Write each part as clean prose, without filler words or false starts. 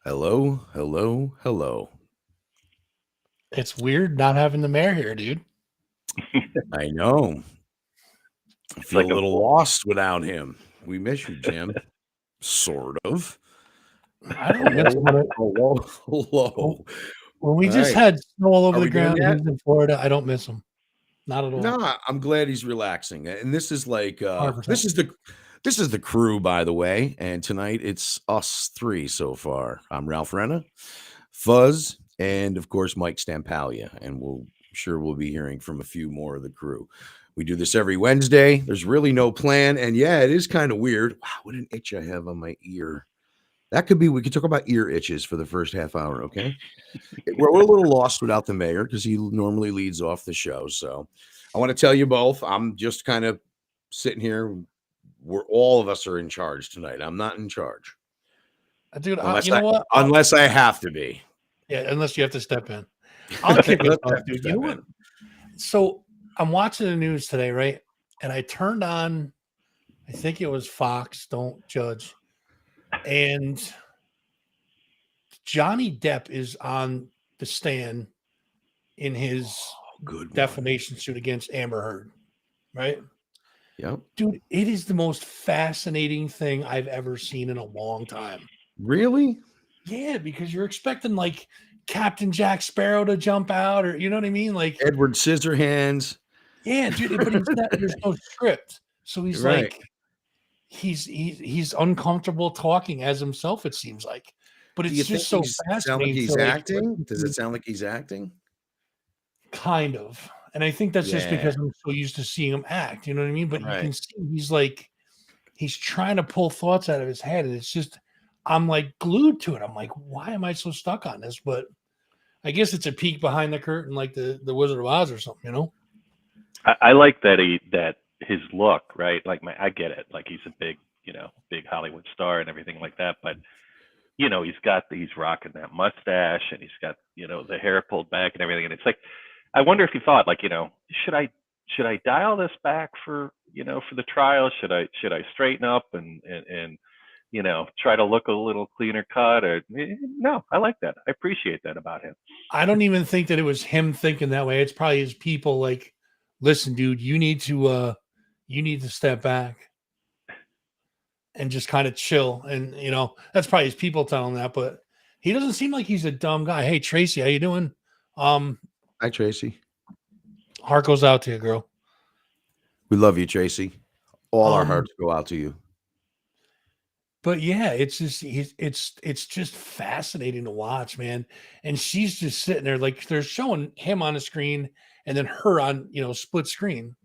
Hello, hello, hello. It's weird not having the mayor here, dude. I know. I It's feel like a a little lost without him. We miss you, Jim. Sort of. I don't miss Hello, him. hello, When hello. when we All just right. had snow all over Are the we doing ground and that? he's in Florida, I don't miss him. Not at all. No, I'm glad he's relaxing. And this is like 100%. this is the crew, by the way. And tonight it's us three so far. I'm Ralph Renna, Fuzz, and of course Mike Stampalia. And we'll be hearing from a few more of the crew. We do this every Wednesday. There's really no plan. And yeah, it is kind of weird. Wow, what an itch I have on my ear. That could be, we could talk about ear itches for the first half hour, okay? We're a little lost without the mayor because he normally leads off the show. So I want to tell you both, I'm just kind of sitting here. We're all of us are in charge tonight. I'm not in charge Dude, unless you know I what? unless I have to be. Yeah, unless you have to step in. I'll kick us Let's off, have to dude. You know step what? in. So I'm watching the news today, right? And I turned on, I think it was Fox, don't judge. And Johnny Depp is on the stand in his Good one. defamation suit against Amber Heard, right? Yep. Dude, it is the most fascinating thing I've ever seen in a long time. Really? Yeah, because you're expecting like Captain Jack Sparrow to jump out, or you know what I mean? Like, Edward Scissorhands. yeah, dude, but he's not, there's no script. So he's Right. like, he's uncomfortable talking as himself, it seems like. But Do you it's think just so sound like fascinating he's to like acting? Does it sound like he's acting? kind of. And I think that's just Yeah. because I'm so used to seeing him act, you know what I mean? But you Right. can see he's like, he's trying to pull thoughts out of his head, and it's just I'm like glued to it. I'm like, why am I so stuck on this? But I guess it's a peek behind the curtain, like the Wizard of Oz or something, you know? I like that his look, right? Like I get it. Like he's a big Hollywood star and everything like that. But he's rocking that mustache and he's got the hair pulled back and everything. And it's like, I wonder if he thought like, should I dial this back for the trial? Should I straighten up and try to look a little cleaner cut? Or no, I like that. I appreciate that about him. I don't even think that it was him thinking that way. It's probably his people like, listen, dude, you need to step back and just kind of chill. And that's probably his people telling that, but he doesn't seem like he's a dumb guy. Hey Tracy, how you doing? Hi, Tracy. Heart goes out to you, girl. We love you, Tracy. All our hearts go out to you. But yeah, it's just it's just fascinating to watch, man. And she's just sitting there like they're showing him on the screen and then her on split screen.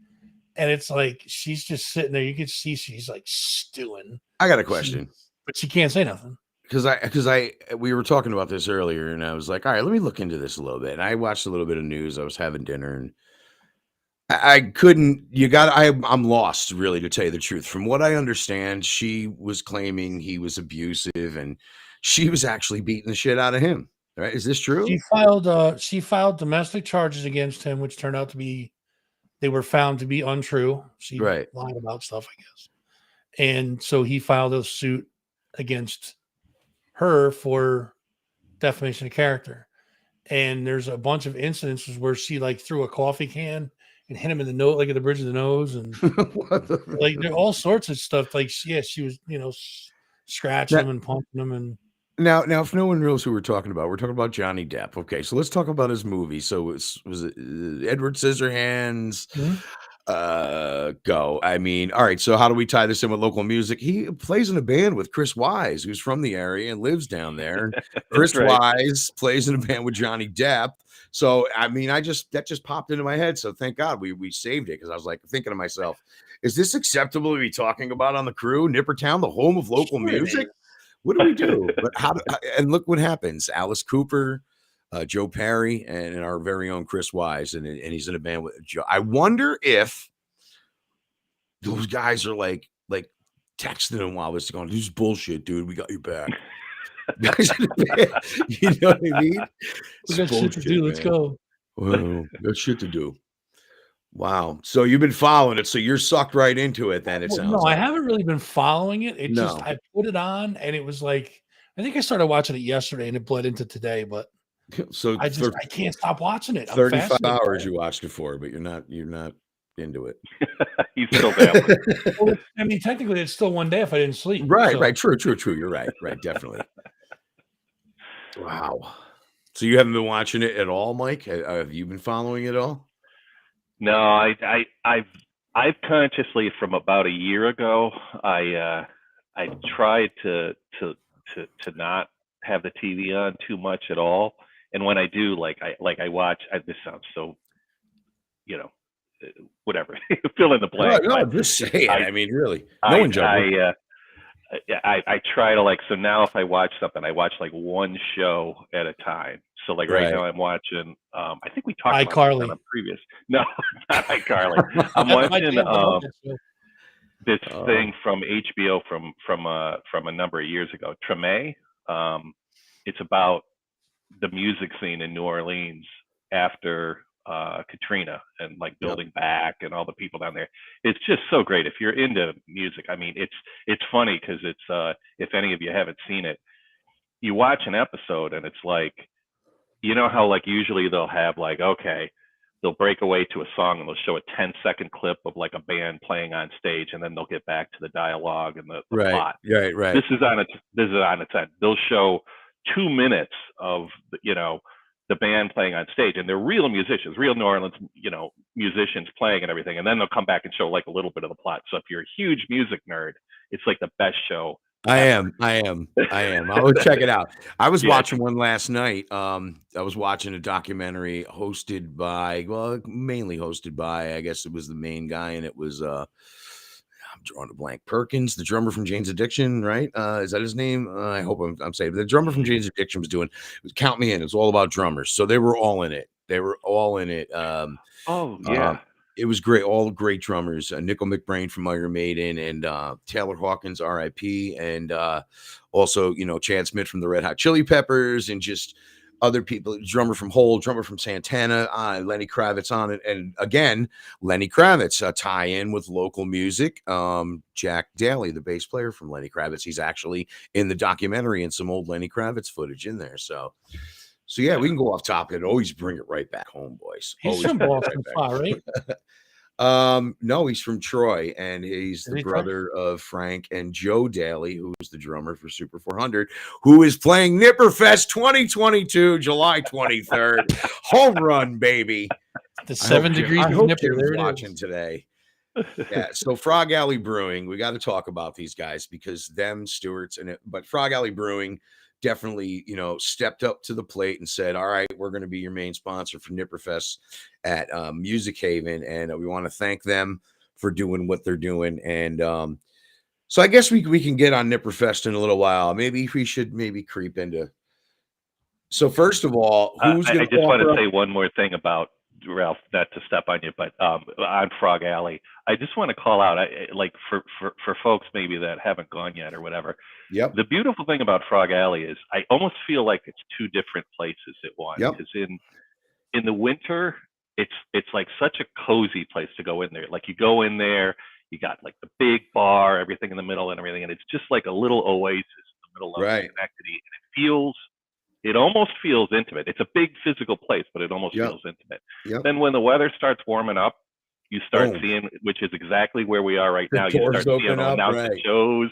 And it's like she's just sitting there. You can see she's like stewing. I got a question. But she can't say nothing. Because we were talking about this earlier, and I was like, all right, let me look into this a little bit. And I watched a little bit of news. I was having dinner, and I couldn't. I'm lost, really, to tell you the truth. From what I understand, she was claiming he was abusive, and she was actually beating the shit out of him. Right? Is this true? She filed domestic charges against him, which turned out to be they were found to be untrue. She lied about stuff, I guess. And so he filed a suit against her for defamation of character. And there's a bunch of incidences where she like threw a coffee can and hit him in the nose, like at the bridge of the nose, and like there all sorts of stuff. Like she was scratching him and pumping him. And now, if no one knows who we're talking about Johnny Depp. Okay, so let's talk about his movie. So was it Edward Scissorhands? Mm-hmm. Go. I mean, all right. So how do we tie this in with local music? He plays in a band with Chris Wise, who's from the area and lives down there. And Chris Wise plays in a band with Johnny Depp. So I mean, that just popped into my head. So thank God we saved it, because I was like thinking to myself, is this acceptable to be talking about on the crew? Nippertown, the home of local music. What do we do? But and look what happens. Alice Cooper, Joe Perry, and our very own Chris Wise, and he's in a band with Joe. I wonder if those guys are like texting him while this is going, this is bullshit, dude. We got your back. You know what I mean? We got shit to do. Let's go. Well, got shit to do. Wow. So you've been following it. So you're sucked right into it then, it sounds like. I haven't really been following it. Just I put it on and it was like I think I started watching it yesterday and it bled into today, but So I can't stop watching it. I'm 35 fascinated by hours it. you watched it for, but you're not into it. He's still dabbling. Well, I mean, technically, it's still one day if I didn't sleep. Right, so. right. True. You're right. Right, definitely. Wow. So you haven't been watching it at all, Mike? Have you been following it all? No, I've consciously, from about a year ago, I tried to not have the TV on too much at all. And when I do, I watch. This sounds so, you know, whatever. Fill in the blank. No, But just say it. I I mean, really, no one judges. I try to, like, so now if I watch something, I watch like one show at a time. So like right now I'm watching, I think we talked about this on a previous, no, not iCarly. I'm watching this thing from HBO from a number of years ago, Treme. It's about the music scene in New Orleans after Katrina, and like building back and all the people down there. It's just so great. If you're into music, I mean, it's funny because it's if any of you haven't seen it, you watch an episode and it's like, you know how like usually they'll have like, okay, they'll break away to a song and they'll show a 10-second clip of like a band playing on stage, and then they'll get back to the dialogue and the plot. Right. This is on its end. They'll show 2 minutes of the band playing on stage, and they're real musicians, real New Orleans, musicians playing and everything. And then they'll come back and show like a little bit of the plot. So if you're a huge music nerd, it's like the best show. I am. I'll check it out. I was watching one last night. I was watching a documentary mainly hosted by, I guess it was the main guy, and it was I'm drawing a blank. Perkins, the drummer from Jane's Addiction, right? Is that his name? I hope I'm saying the drummer from Jane's Addiction was doing. Count me in. It's all about drummers, so they were all in it. It was great. All great drummers. Nickel McBrain from Iron Maiden, and Taylor Hawkins, R.I.P., and also Chad Smith from the Red Hot Chili Peppers, and just other people. Drummer from Hole, drummer from Santana, Lenny Kravitz on it, and again Lenny Kravitz tie in with local music. Jack Daly, the bass player from Lenny Kravitz, he's actually in the documentary and some old Lenny Kravitz footage in there. So yeah, we can go off topic and always bring it right back home, boys. He's from Boston, right? No, he's from Troy, and he's the brother of Frank and Joe Daly, who's the drummer for Super 400, who is playing Nipperfest 2022, July 23rd. Home run, baby. The 7 degrees of Nipper. They're watching today. Yeah, so Frog Alley Brewing, we got to talk about these guys because them Stewarts but Frog Alley Brewing definitely, stepped up to the plate and said, all right, we're going to be your main sponsor for Nipperfest at Music Haven. And we want to thank them for doing what they're doing. And so I guess we can get on Nipperfest in a little while. Maybe we should creep into. So first of all, I just want to say one more thing about Ralph, not to step on you, but on Frog Alley, I just want to call out, like for folks maybe that haven't gone yet or whatever. Yep. The beautiful thing about Frog Alley is I almost feel like it's two different places at once. Yep. Because in the winter, it's like such a cozy place to go in there. Like you go in there, you got like the big bar, everything in the middle and everything, and it's just like a little oasis in the middle of Schenectady, and it almost feels intimate. It's a big physical place, but it almost feels intimate. Yep. Then when the weather starts warming up, you start seeing, which is exactly where we are right now. You start seeing announcement shows.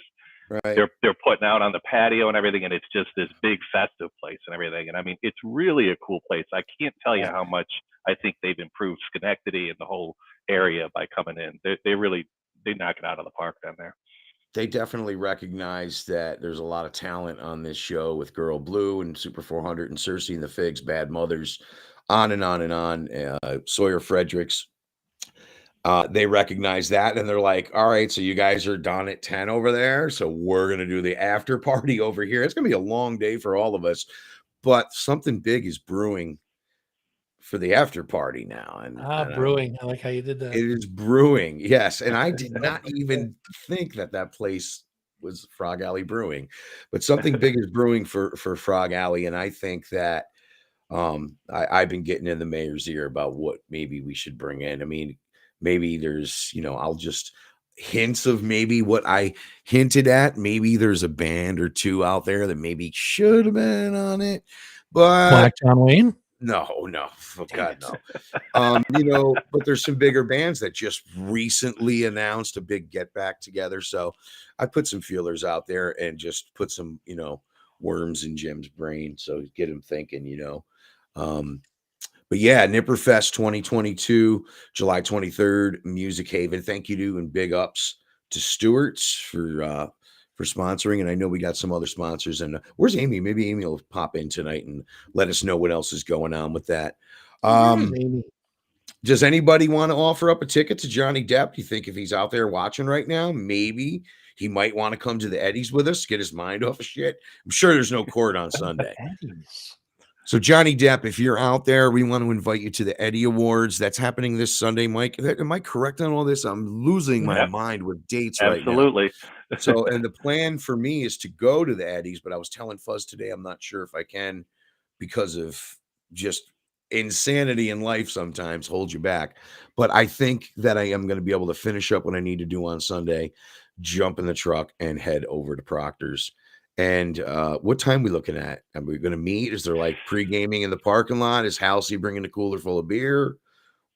Right. They're putting out on the patio and everything, and it's just this big festive place and everything. And I mean, it's really a cool place. I can't tell you how much I think they've improved Schenectady and the whole area by coming in. They knock it out of the park down there. They definitely recognize that there's a lot of talent on this show with Girl Blue and Super 400 and Cersei and the Figs, Bad Mothers, on and on and on. Sawyer Fredericks. They recognize that, and they're like, all right, so you guys are done at 10 over there, so we're going to do the after party over here. It's going to be a long day for all of us, but something big is brewing for the after party now. And brewing. I like how you did that. It is brewing, yes. And I did not even think that place was Frog Alley Brewing, but something big is brewing for Frog Alley. And I think that I've been getting in the mayor's ear about what maybe we should bring in. I mean, maybe there's, hints of maybe what I hinted at. Maybe there's a band or two out there that maybe should have been on it, but Black John Wayne. No. Oh, God, no. But there's some bigger bands that just recently announced a big get back together. So I put some feelers out there and just put some, worms in Jim's brain. So get him thinking. But yeah, Nipperfest 2022, July 23rd, Music Haven. Thank you to and big ups to Stewart's for sponsoring. And I know we got some other sponsors. And where's Amy? Maybe Amy will pop in tonight and let us know what else is going on with that. Does anybody want to offer up a ticket to Johnny Depp? You think if he's out there watching right now, maybe he might want to come to the Eddies with us, get his mind off of shit? I'm sure there's no court on Sunday. So Johnny Depp, if you're out there, we want to invite you to the Eddie Awards. That's happening this Sunday, Mike. Am I correct on all this? I'm losing my mind with dates right now. Absolutely. So, and the plan for me is to go to the Eddies, but I was telling Fuzz today, I'm not sure if I can because of just insanity in life sometimes hold you back. But I think that I am going to be able to finish up what I need to do on Sunday, jump in the truck and head over to Proctor's. And what time are we looking at? Are we going to meet? Is there like pre-gaming in the parking lot? Is Halsey bringing a cooler full of beer?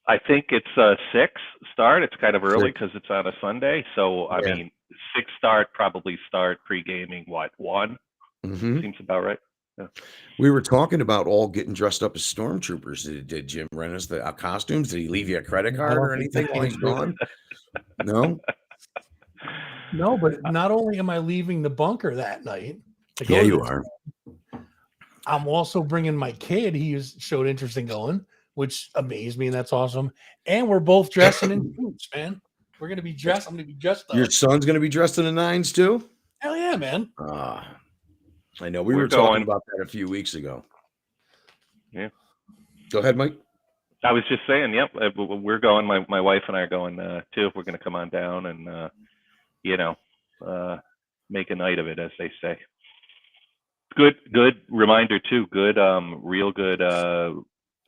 I think it's 6 start. It's kind of early because it's on a Sunday. So, I mean, 6 start, probably start pre-gaming, 1? Seems about right. Yeah. We were talking about all getting dressed up as stormtroopers. Did Jim rent us the costumes? Did he leave you a credit card or anything while he's gone? No? No, but not only am I leaving the bunker that night. Yeah, you are. I'm also bringing my kid. He showed interest in going, which amazed me, and that's awesome. And we're both dressing in boots, man. We're going to be dressed. I'm going to be dressed up. Your son's going to be dressed in the 9s too? Hell yeah, man. I know. We were talking about that a few weeks ago. Yeah. Go ahead, Mike. I was just saying, yep, we're going. My wife and I are going too. We're going to come on down and, make a night of it, as they say. Good reminder too. Good, real good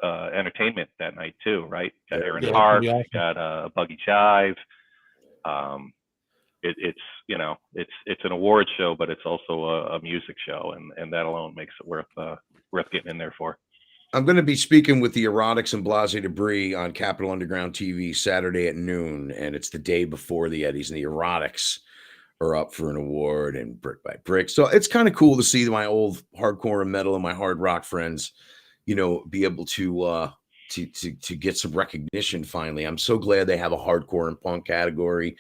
entertainment that night too, right? Got Aaron Hart, got Buggy Jive. It's an award show, but it's also a music show, and that alone makes it worth getting in there for. I'm going to be speaking with the Erotics and Blase Debris on Capital Underground TV Saturday at noon, and it's the day before the Eddies, and the Erotics are up for an award and Brick by Brick. So it's kind of cool to see my old hardcore and metal and my hard rock friends, be able to get some recognition finally. I'm so glad they have a hardcore and punk category.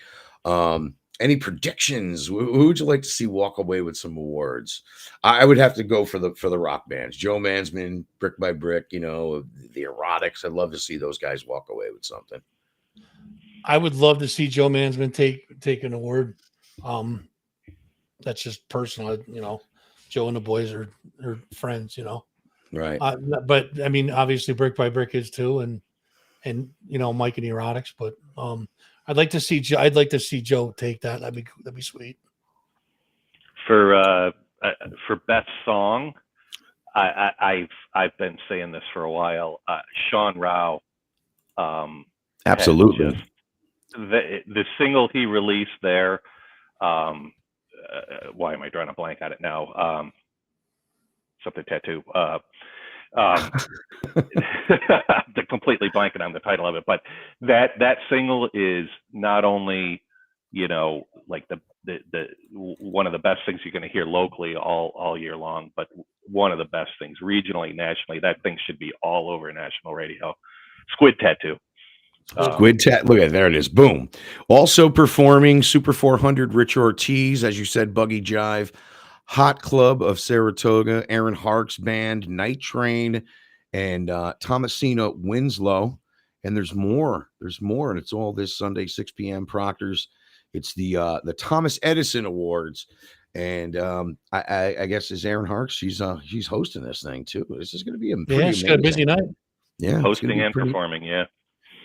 Any predictions? Who would you like to see walk away with some awards? I would have to go for the rock bands. Joe Mansman, Brick by Brick, the Erotics. I'd love to see those guys walk away with something. I would love to see Joe Mansman take an award. That's just personal, Joe and the boys are friends, Right. But I mean, obviously Brick by Brick is too. And Mike and the Erotics, but, I'd like to see Joe take that. That'd be sweet. For best song, I've been saying this for a while. Sean Rao. Absolutely. The single he released there. Why am I drawing a blank on it now? Something tattoo. I'm completely blanking on the title of it, but that single is not only like the one of the best things you're going to hear locally all year long, but one of the best things regionally, nationally. That thing should be all over national radio. Squid Tattoo. Squid Tat. Look at there it is. Boom. Also performing Super 400, Rich Ortiz, as you said, Buggy Jive, Hot Club of Saratoga, Aaron Hark's band, Night Train, and Thomasina Winslow. And there's more, and it's all this Sunday, 6 p.m. Proctor's. It's the Thomas Edison Awards, and I guess it's Aaron Hark. She's hosting this thing too. This is going to be she's got a busy night. Yeah, hosting and performing. Yeah,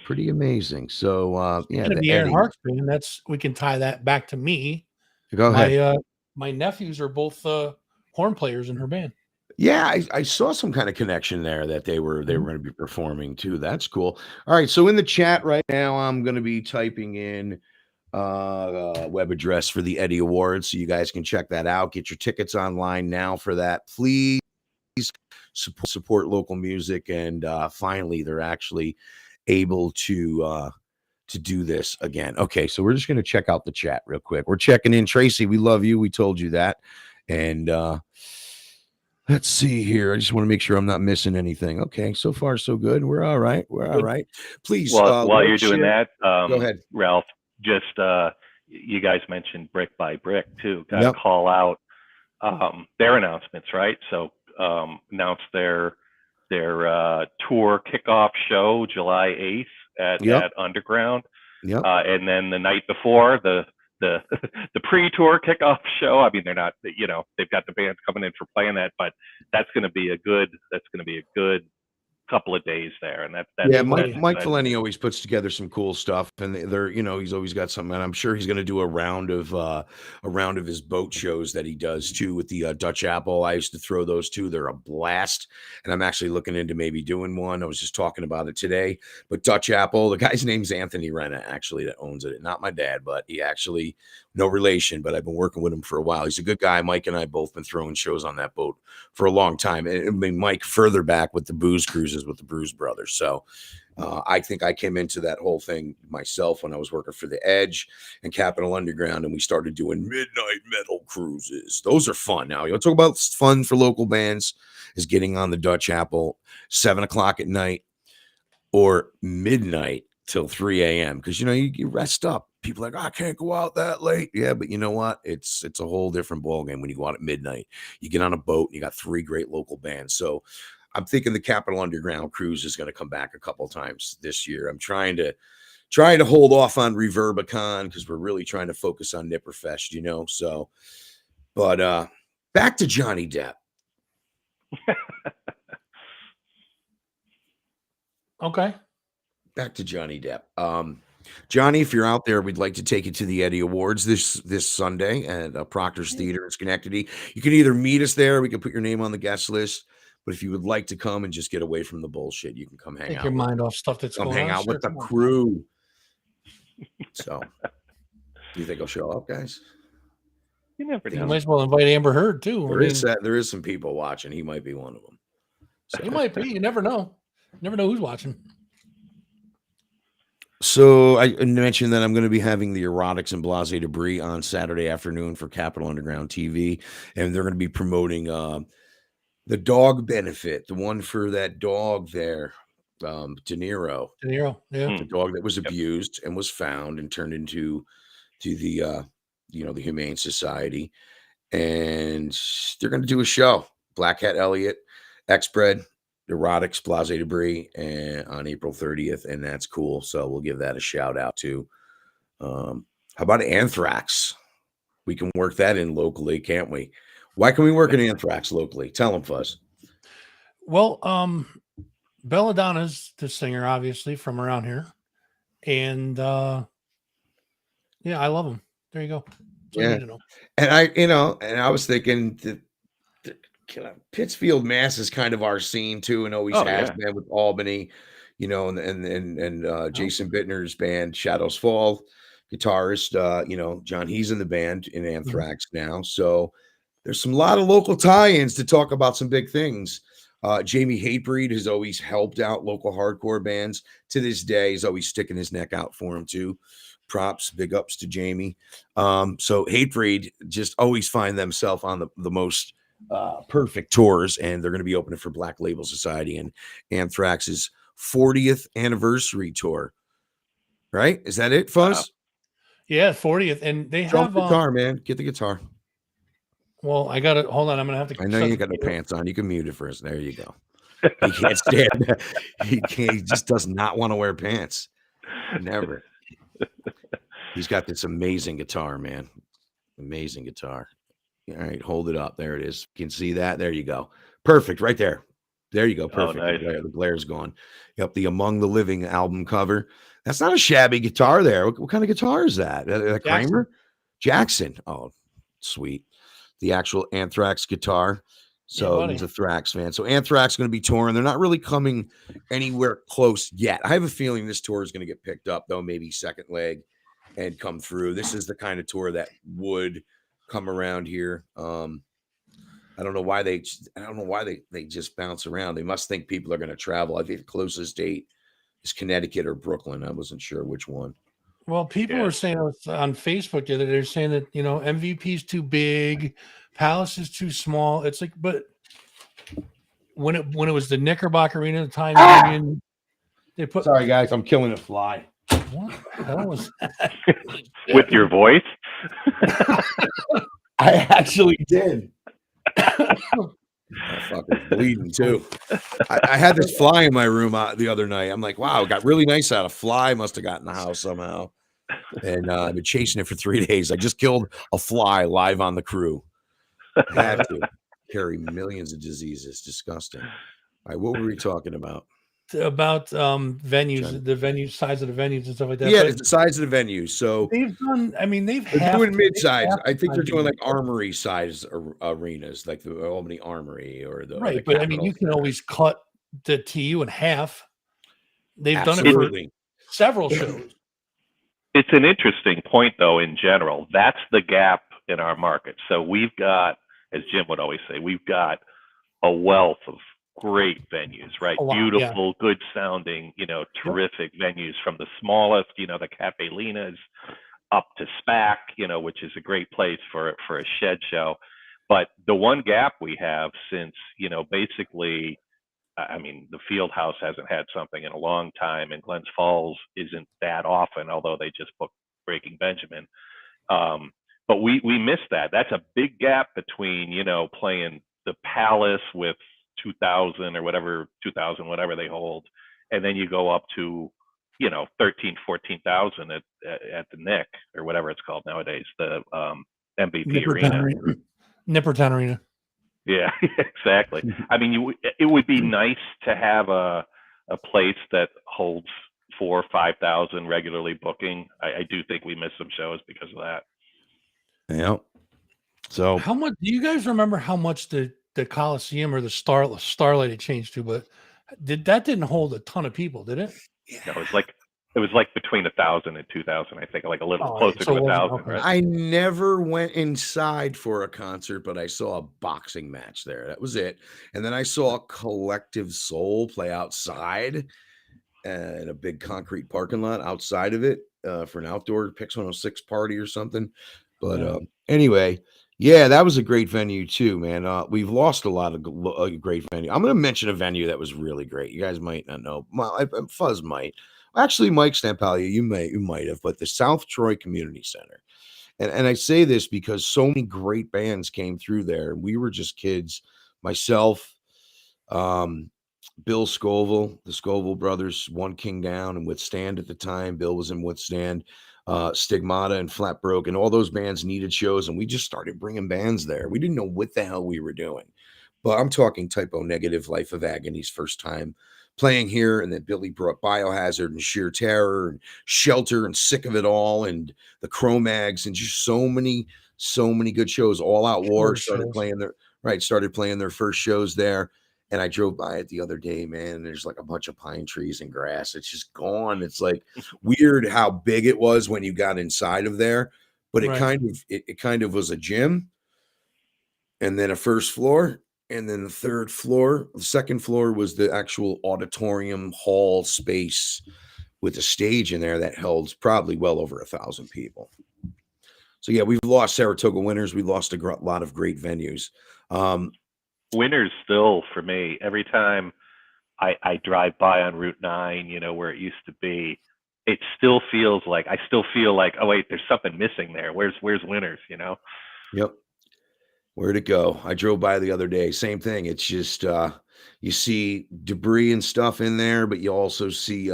pretty amazing. So the Aaron Hark band. We can tie that back to me. Go ahead. My nephews are both horn players in her band. Yeah, I saw some kind of connection there that they were going to be performing too. That's cool. All right, so in the chat right now, I'm going to be typing in web address for the Eddie Awards, so you guys can check that out. Get your tickets online now for that. Please support local music, and finally, they're actually able to do this again. Okay, so we're just going to check out the chat real quick. We're checking in. Tracy, we love you. We told you that. And let's see here. I just want to make sure I'm not missing anything. Okay, so far so good. We're all right. We're all right. Please. While you're doing that, go ahead, Ralph. Just you guys mentioned Brick by Brick too. Got to call out their announcements, right? So announced their tour kickoff show July 8th at Underground. And then the night before the pre-tour kickoff show. I mean, they're not, they've got the bands coming in for playing that, but that's going to be a good couple of days there. And that's Mike Fileni always puts together some cool stuff, and they're, he's always got something, and I'm sure he's going to do a round of his boat shows that he does too with the Dutch Apple. I used to throw those too. They're a blast, and I'm actually looking into maybe doing one. I was just talking about it today, but Dutch Apple, the guy's name's Anthony Renna, actually, that owns it. Not my dad, but he actually, no relation, but I've been working with him for a while. He's a good guy. Mike and I both been throwing shows on that boat for a long time. And I mean, Mike further back with the booze cruises with the Bruise Brothers. So I think I came into that whole thing myself when I was working for The Edge and Capitol Underground, and we started doing midnight metal cruises. Those are fun. Now, you want to talk about fun for local bands is getting on the Dutch Apple 7 o'clock at night or midnight till 3 a.m. because, you rest up. People are like, I can't go out that late. Yeah, but you know what? It's a whole different ballgame when you go out at midnight. You get on a boat and you got 3 great local bands. So I'm thinking the Capitol Underground cruise is going to come back a couple of times this year. I'm trying to hold off on Reverbicon because we're really trying to focus on Nipperfest, So, but back to Johnny Depp. Okay. Back to Johnny Depp. Johnny, if you're out there, we'd like to take you to the Eddie Awards this Sunday at Proctor's Theater in Schenectady. You can either meet us there, we can put your name on the guest list. But if you would like to come and just get away from the bullshit, you can come hang out. Take your mind off stuff that's going on. Come hang out with the crew. So, do you think I'll show up, guys? You never know. You might as well invite Amber Heard too. There is some people watching. He might be one of them. So. He might be. You never know. Never know who's watching. So I mentioned that I'm going to be having the Erotics and Blase Debris on Saturday afternoon for Capitol Underground TV, and they're going to be promoting the dog benefit, the one for that dog there, De Niro. Yeah. The dog that was abused and was found and turned into the the Humane Society, and they're going to do a show. Black Hat Elliott, X-Bred, Erotics, Blase Debris, and on April 30th, and that's cool. So we'll give that a shout out to. How about Anthrax? We can work that in locally, can't we? Why can we work in Anthrax locally? Tell them, Fuzz. Well, Belladonna's the singer, obviously from around here, and I love him. There you go. And I was thinking that. Pittsfield, Mass is kind of our scene too, and always has been with Albany, and Jason Bittner's band Shadows Fall, guitarist, John, he's in the band in Anthrax now. So there's some lot of local tie-ins to talk about some big things. Jamie Hatebreed has always helped out local hardcore bands. To this day, he's always sticking his neck out for him too. Props, big ups to Jamie. So Hatebreed just always find themselves on the most perfect tours, and they're going to be opening for Black Label Society and Anthrax's 40th anniversary tour. Right? Is that it, Fuzz? Yeah, 40th, and they have guitar, man. Get the guitar. Well, I got it. Hold on, I'm gonna have to. I know you got no pants on. You can mute it first. There you go. He can't stand that. He just does not want to wear pants. Never. He's got this amazing guitar, man. Amazing guitar. All right, hold it up. There it is. You can see that. There you go. Perfect. Right there. There you go. Perfect. Oh, nice. The glare's gone. Yep, the Among the Living album cover. That's not a shabby guitar there. What kind of guitar is that? A Kramer? Jackson. Oh, sweet. The actual Anthrax guitar. So he's a Thrax fan. So Anthrax is going to be touring. They're not really coming anywhere close yet. I have a feeling this tour is going to get picked up, though, maybe second leg and come through. This is the kind of tour that would come around here. I don't know why they just bounce around. They must think people are going to travel. I think the closest date is Connecticut or Brooklyn. I wasn't sure which one. Well, people were saying on Facebook the other day, they're saying that, you know, MVP is too big, Palace is too small. It's like, but when it was the Knickerbocker Arena at the time, Union, they put. Sorry, guys, I'm killing a fly. What the hell was that? With your voice? I actually did. Fucking bleeding too. I had this fly in my room the other night. I'm like, wow, it got really nice out. A fly must have got in the house somehow. And I've been chasing it for 3 days. I just killed a fly live on the crew. I had to carry millions of diseases. Disgusting. All right, what were we talking about? About venues, the venue size of the venues and stuff like that. Yeah, it's the size of the venues. So they've done. I mean, they're doing mid-size. I think they're doing like Armory size arenas, like the Albany Armory or the right. The but I mean, you can always cut the TU in half. They've done it for several shows. It's an interesting point, though. In general, that's the gap in our market. So we've got, as Jim would always say, we've got a wealth of great venues, right? Beautiful, good sounding, you know, terrific venues, from the smallest, you know, the Cafe Linas, up to SPAC, you know, which is a great place for a shed show. But the one gap we have, since, you know, basically, I mean, the Field House hasn't had something in a long time, and Glens Falls isn't that often, although they just booked Breaking Benjamin. But we missed that. That's a big gap between, you know, playing the Palace with 2,000 or whatever, 2,000, whatever they hold, and then you go up to, you know, 13, 14,000 at the Nick, or whatever it's called nowadays, the MVP Arena. Nippertown Arena. Yeah, exactly. I mean, it would be nice to have a place that holds 4,000 or 5,000 regularly booking. I do think we missed some shows because of that. Yeah. So how much do you guys remember how much the Coliseum or the Starlight had changed to? But didn't hold a ton of people, did it? No, it was like between 1,000 and 2,000, I think, like a little closer to 1,000. Okay. Right? I never went inside for a concert, but I saw a boxing match there. That was it. And then I saw Collective Soul play outside in a big concrete parking lot outside of it for an outdoor Pix 106 party or something. But anyway, yeah, that was a great venue too, man. We've lost a lot of great venue. I'm going to mention a venue that was really great. You guys might not know. Fuzz might. Actually, Mike Stampalia, you might have, but the South Troy Community Center. And I say this because so many great bands came through there. We were just kids. Myself, Bill Scoville, the Scoville brothers, One King Down and Withstand at the time. Bill was in Withstand. Stigmata and Flat Broke, and all those bands needed shows, and we just started bringing bands there. We didn't know what the hell we were doing, but I'm talking Typo Negative, Life of Agony's first time playing here, and then Billy brought Biohazard and Sheer Terror and Shelter and Sick of It All and the Cro-Mags, and just so many good shows. All Out War started playing their first shows there. And I drove by it the other day, man, and there's like a bunch of pine trees and grass. It's just gone. It's like weird how big it was when you got inside of there, but it kind of was a gym, and then a first floor, and then the second floor was the actual auditorium hall space with a stage in there that held probably well over 1,000 people. So yeah, we've lost Saratoga Winners. We lost a lot of great venues. Winners still, for me, every time I drive by on Route 9, you know, where it used to be, it still feels like, oh wait, there's something missing there. Where's Winners, you know? Yep. Where'd it go? I drove by the other day. Same thing. It's just you see debris and stuff in there, but you also see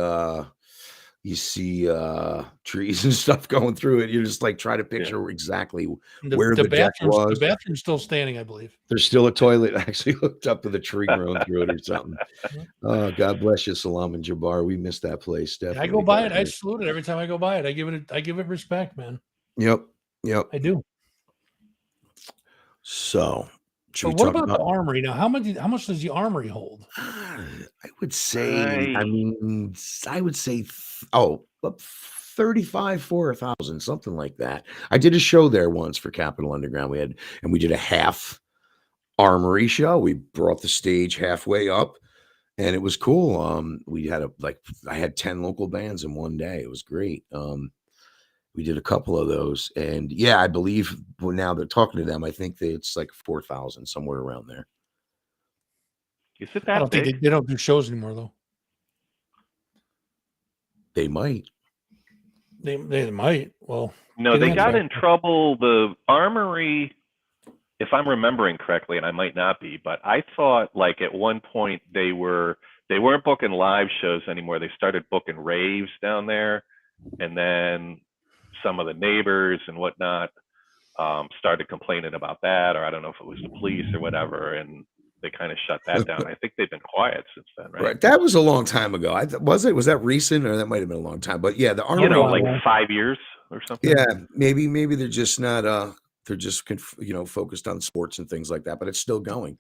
trees and stuff going through it. You're just like try to picture exactly where the deck was. The bathroom's still standing, I believe. There's still a toilet actually hooked up with a tree growing through it or something. Oh, God bless you, Salam and Jabbar. We miss that place. Definitely. I go by it. I salute it every time I go by it. I give it respect, man. Yep. I do. So what about the Armory now? How much does the Armory hold? I would say 35, 4,000, something like that. I did a show there once for Capitol Underground. We did a half Armory show. We brought the stage halfway up, and it was cool. We had I had 10 local bands in one day. It was great. We did a couple of those, and yeah, I believe now they're talking to them. I think it's like 4,000, somewhere around there. Is it I that don't think big? they don't do shows anymore though. They might. They might. Well, No, they got Anthrax. in trouble. The Armory, if I'm remembering correctly, and I might not be, but I thought like at one point they weren't booking live shows anymore. They started booking raves down there, and then some of the neighbors and whatnot started complaining about that, or I don't know if it was the police or whatever, and they kind of shut that down. I think they've been quiet since then, right? Right. That was a long time ago. Was that recent, or that might have been a long time? But yeah, the Armory, like 5 years or something. Yeah, maybe they're just not they're just focused on sports and things like that, but it's still going.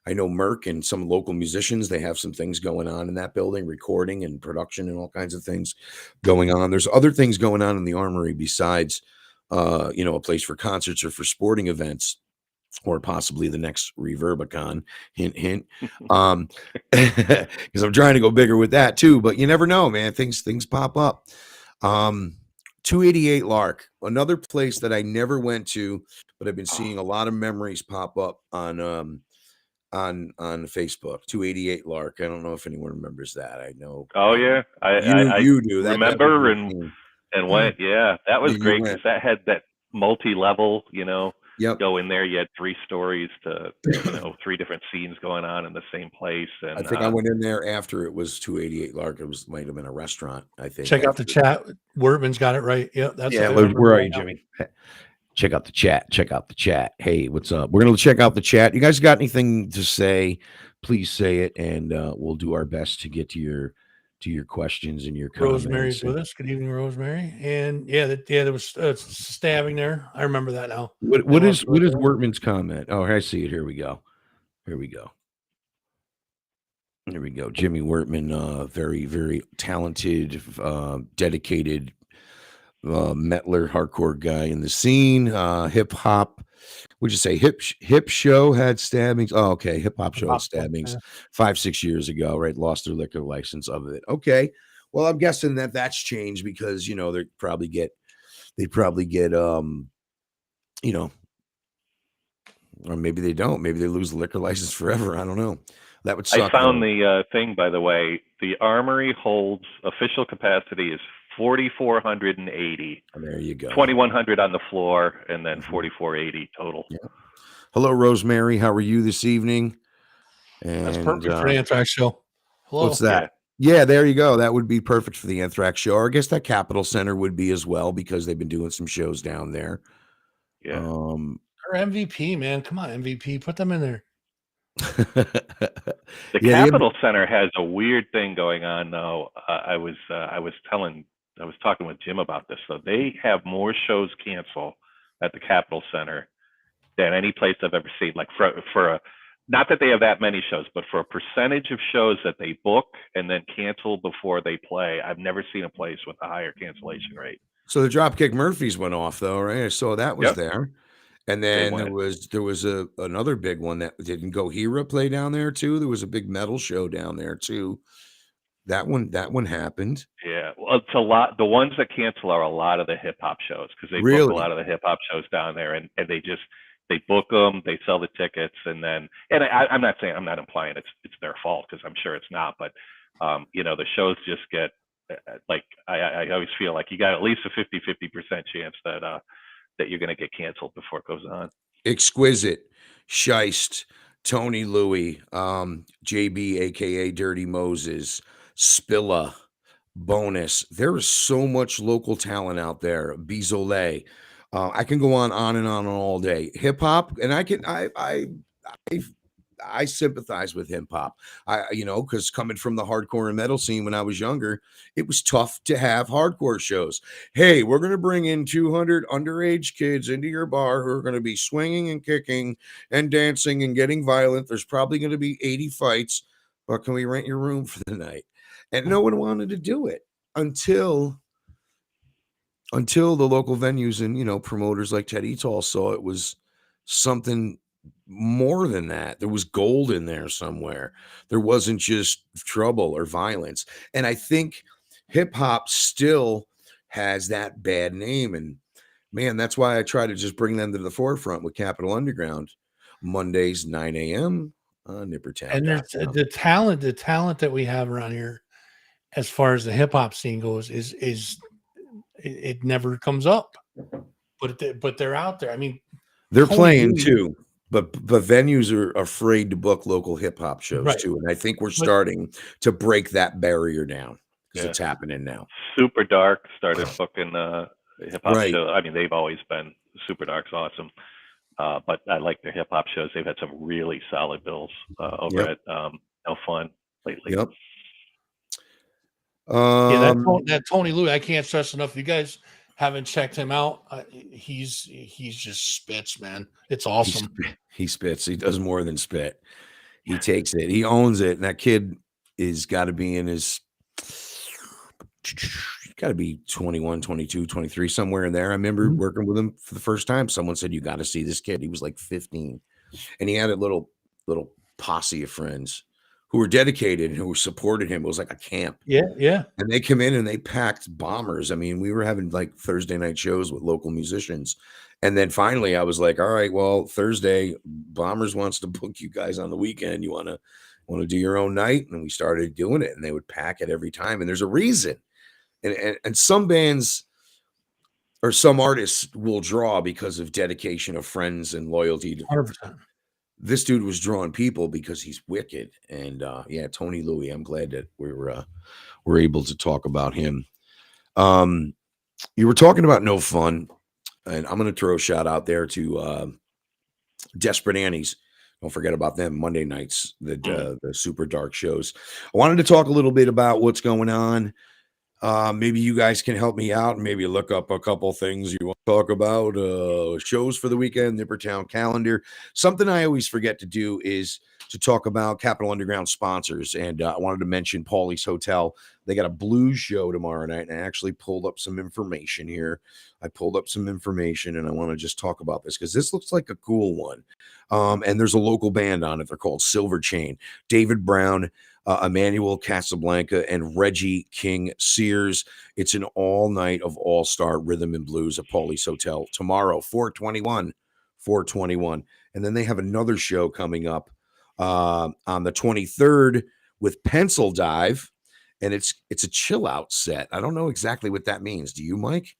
I know Merck and some local musicians, they have some things going on in that building, recording and production and all kinds of things going on. There's other things going on in the Armory besides a place for concerts or for sporting events, or possibly the next Reverbicon. Hint, hint. Because I'm trying to go bigger with that too, but you never know, man. Things pop up. 288 Lark, another place that I never went to, but I've been seeing a lot of memories pop up on Facebook. 288 Lark. I don't know if anyone remembers that. I know. Oh yeah, you do. Remember and went. Yeah, that was great because that had that multi-level. Yep. Go in there. You had 3 stories to 3 different scenes going on in the same place. And I think I went in there after it was 288 Lark. Might have been a restaurant. I think. Check out the chat. Wortman's got it right. Yep, that's where are you, Jimmy? Check out the chat. Check out the chat. Hey, what's up? We're gonna check out the chat. You guys got anything to say? Please say it, and we'll do our best to get to your questions and your comments. Rosemary's with us. Good evening, Rosemary. And there was stabbing there. I remember that now. What is Wortman's comment? Oh, I see it. Here we go. Here we go. Jimmy Wortman, very, very talented, dedicated Mettler hardcore guy in the scene. Hip hop. Would you say hip show had stabbings? Oh, okay. Hip hop show had stabbings 5-6 years ago, right? Lost their liquor license of it. Okay. Well, I'm guessing that's changed because they probably get or maybe they don't. Maybe they lose the liquor license forever. I don't know. That would suck. I found the thing, by the way. The Armory holds official capacity is 4,480. There you go. 2,100 on the floor, and then 4,480 total. Yeah. Hello, Rosemary. How are you this evening? And, that's perfect for the Anthrax show. Hello. What's that? Yeah, there you go. That would be perfect for the Anthrax show. Or I guess that Capitol Center would be as well because they've been doing some shows down there. Yeah. Or MVP, man. Come on, MVP. Put them in there. The Capitol Center has a weird thing going on, though. I was talking with Jim about this. So they have more shows cancel at the Capitol Center than any place I've ever seen. Like for not that they have that many shows, but for a percentage of shows that they book and then cancel before they play, I've never seen a place with a higher cancellation rate. So the Dropkick Murphys went off, though, right? I saw that was there. And then there was another big one that didn't Gohira play down there too. There was a big metal show down there too. That one happened. Yeah, well, it's a lot. The ones that cancel are a lot of the hip hop shows because they book a lot of the hip hop shows down there, and they book them, they sell the tickets, and I'm not saying, I'm not implying it's their fault because I'm sure it's not, but the shows just get like I always feel like you got at least a 50% chance that you're going to get canceled before it goes on. Exquisite, Scheist, Tony Louie, JB, aka Dirty Moses, Spilla, Bonus. There is so much local talent out there. Bizole. I can go on and on all day. Hip hop, and I sympathize with hip hop. Because coming from the hardcore and metal scene when I was younger, it was tough to have hardcore shows. Hey, we're going to bring in 200 underage kids into your bar who are going to be swinging and kicking and dancing and getting violent. There's probably going to be 80 fights, but can we rent your room for the night? And no one wanted to do it until until the local venues and promoters like Ted Eatall saw it was something more than that. There was gold in there somewhere. There wasn't just trouble or violence. And I think hip hop still has that bad name. And man, that's why I try to just bring them to the forefront with Capital Underground. Mondays, 9 a.m. on Nippertown. And there's the talent that we have around here, as far as the hip hop scene goes, is it never comes up. But they're out there. I mean, they're playing too. But venues are afraid to book local hip hop shows too, and I think we're starting to break that barrier down because it's happening now. Super Dark started booking hip hop shows. I mean, they've always been Super Dark's awesome, but I like their hip hop shows. They've had some really solid bills over at No Fun lately. Yep. That Tony Louie, I can't stress enough. You guys haven't checked him out. He's just spits, man. It's awesome. He spits. He does more than spit. He takes it. He owns it. And that kid is got to be in his, got to be 21, 22, 23, somewhere in there. I remember working with him for the first time. Someone said, you got to see this kid. He was like 15. And he had a little posse of friends who were dedicated and who supported him. It was like a camp. Yeah. And they come in and they packed bombers. I mean, we were having like Thursday night shows with local musicians. And then finally I was like, all right, well, Thursday Bombers wants to book you guys on the weekend. You want to do your own night? And we started doing it, and they would pack it every time. And there's a reason. And some bands or some artists will draw because of dedication of friends and loyalty to 100%. This dude was drawing people because he's wicked. And Tony Louie, I'm glad that we're able to talk about him. You were talking about No Fun, and I'm going to throw a shout out there to Desperate Annie's. Don't forget about them Monday nights, the Super Dark shows. I wanted to talk a little bit about what's going on. Maybe you guys can help me out and maybe look up a couple things you want to talk about. Shows for the weekend, Nippertown calendar. Something I always forget to do is to talk about Capital Underground sponsors. And I wanted to mention Paulie's Hotel. They got a blues show tomorrow night. And I actually pulled up some information here. And I want to just talk about this because this looks like a cool one. And there's a local band on it. They're called Silver Chain. David Brown, Emmanuel Casablanca, and Reggie King Sears. It's an all night of all-star rhythm and blues at Paulie's Hotel tomorrow, 421. And then they have another show coming up on the 23rd with Pencil Dive, and it's a chill out set. I don't know exactly what that means. Do you, Mike?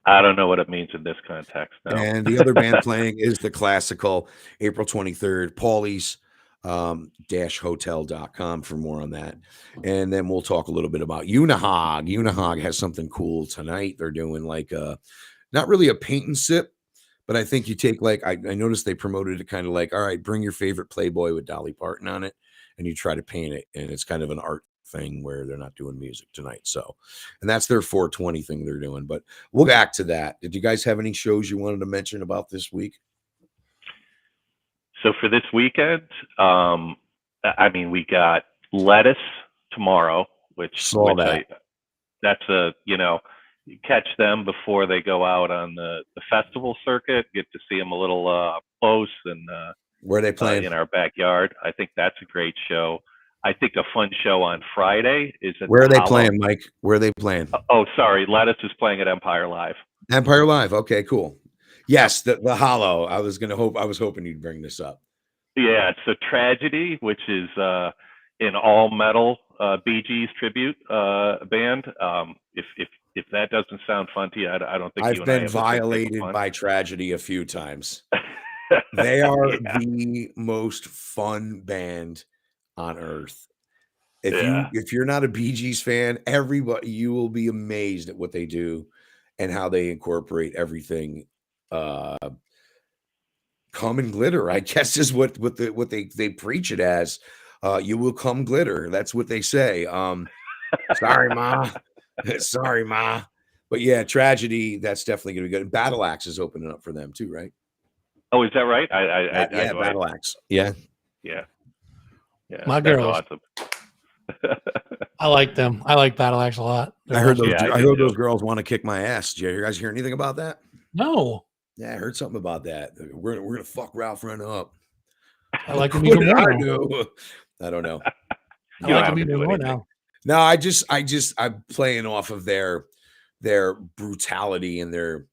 I don't know what it means in this context. No. And the other band playing is the Classical, April 23rd, Paulie's hotel.com for more on that. And then we'll talk a little bit about Unihog. Unihog has something cool tonight. They're doing like not really a paint and sip, but I think you take I noticed they promoted it kind of like, all right, bring your favorite Playboy with Dolly Parton on it, and you try to paint it, and it's kind of an art thing where they're not doing music tonight. So, and that's their 420 thing they're doing. But we'll back to that. Did you guys have any shows you wanted to mention about this week? So for this weekend, we got Lettuce tomorrow, that's you catch them before they go out on the festival circuit, get to see them a little up close, and where they playing in our backyard. I think that's a great show. I think a fun show on Friday is at where are they playing, Mike? Where are they playing? Sorry, Lettuce is playing at Empire Live. Empire Live. Okay, cool. Yes, the Hollow. I was hoping you'd bring this up. Yeah, it's a Tragedy, which is an all metal Bee Gees tribute band. If that doesn't sound fun to you, I don't think I've been violated by Tragedy a few times. They are the most fun band on earth. If you're not a Bee Gees fan, you will be amazed at what they do and how they incorporate everything. Come and glitter, I guess, is what they preach it as. You will come glitter. That's what they say. Sorry, ma. Sorry, ma. But yeah, Tragedy, that's definitely gonna be good. And Battle Axe is opening up for them too, right? Oh, is that right? Battle Axe. Yeah. My girl. Awesome. I like them. I like Battle Axe a lot. I heard those girls want to kick my ass. Did you guys hear anything about that? No. Yeah, I heard something about that. We're gonna fuck Ralph Renner up. I like him even more now. I don't know. I like him even more now. No, I'm playing off of their brutality and their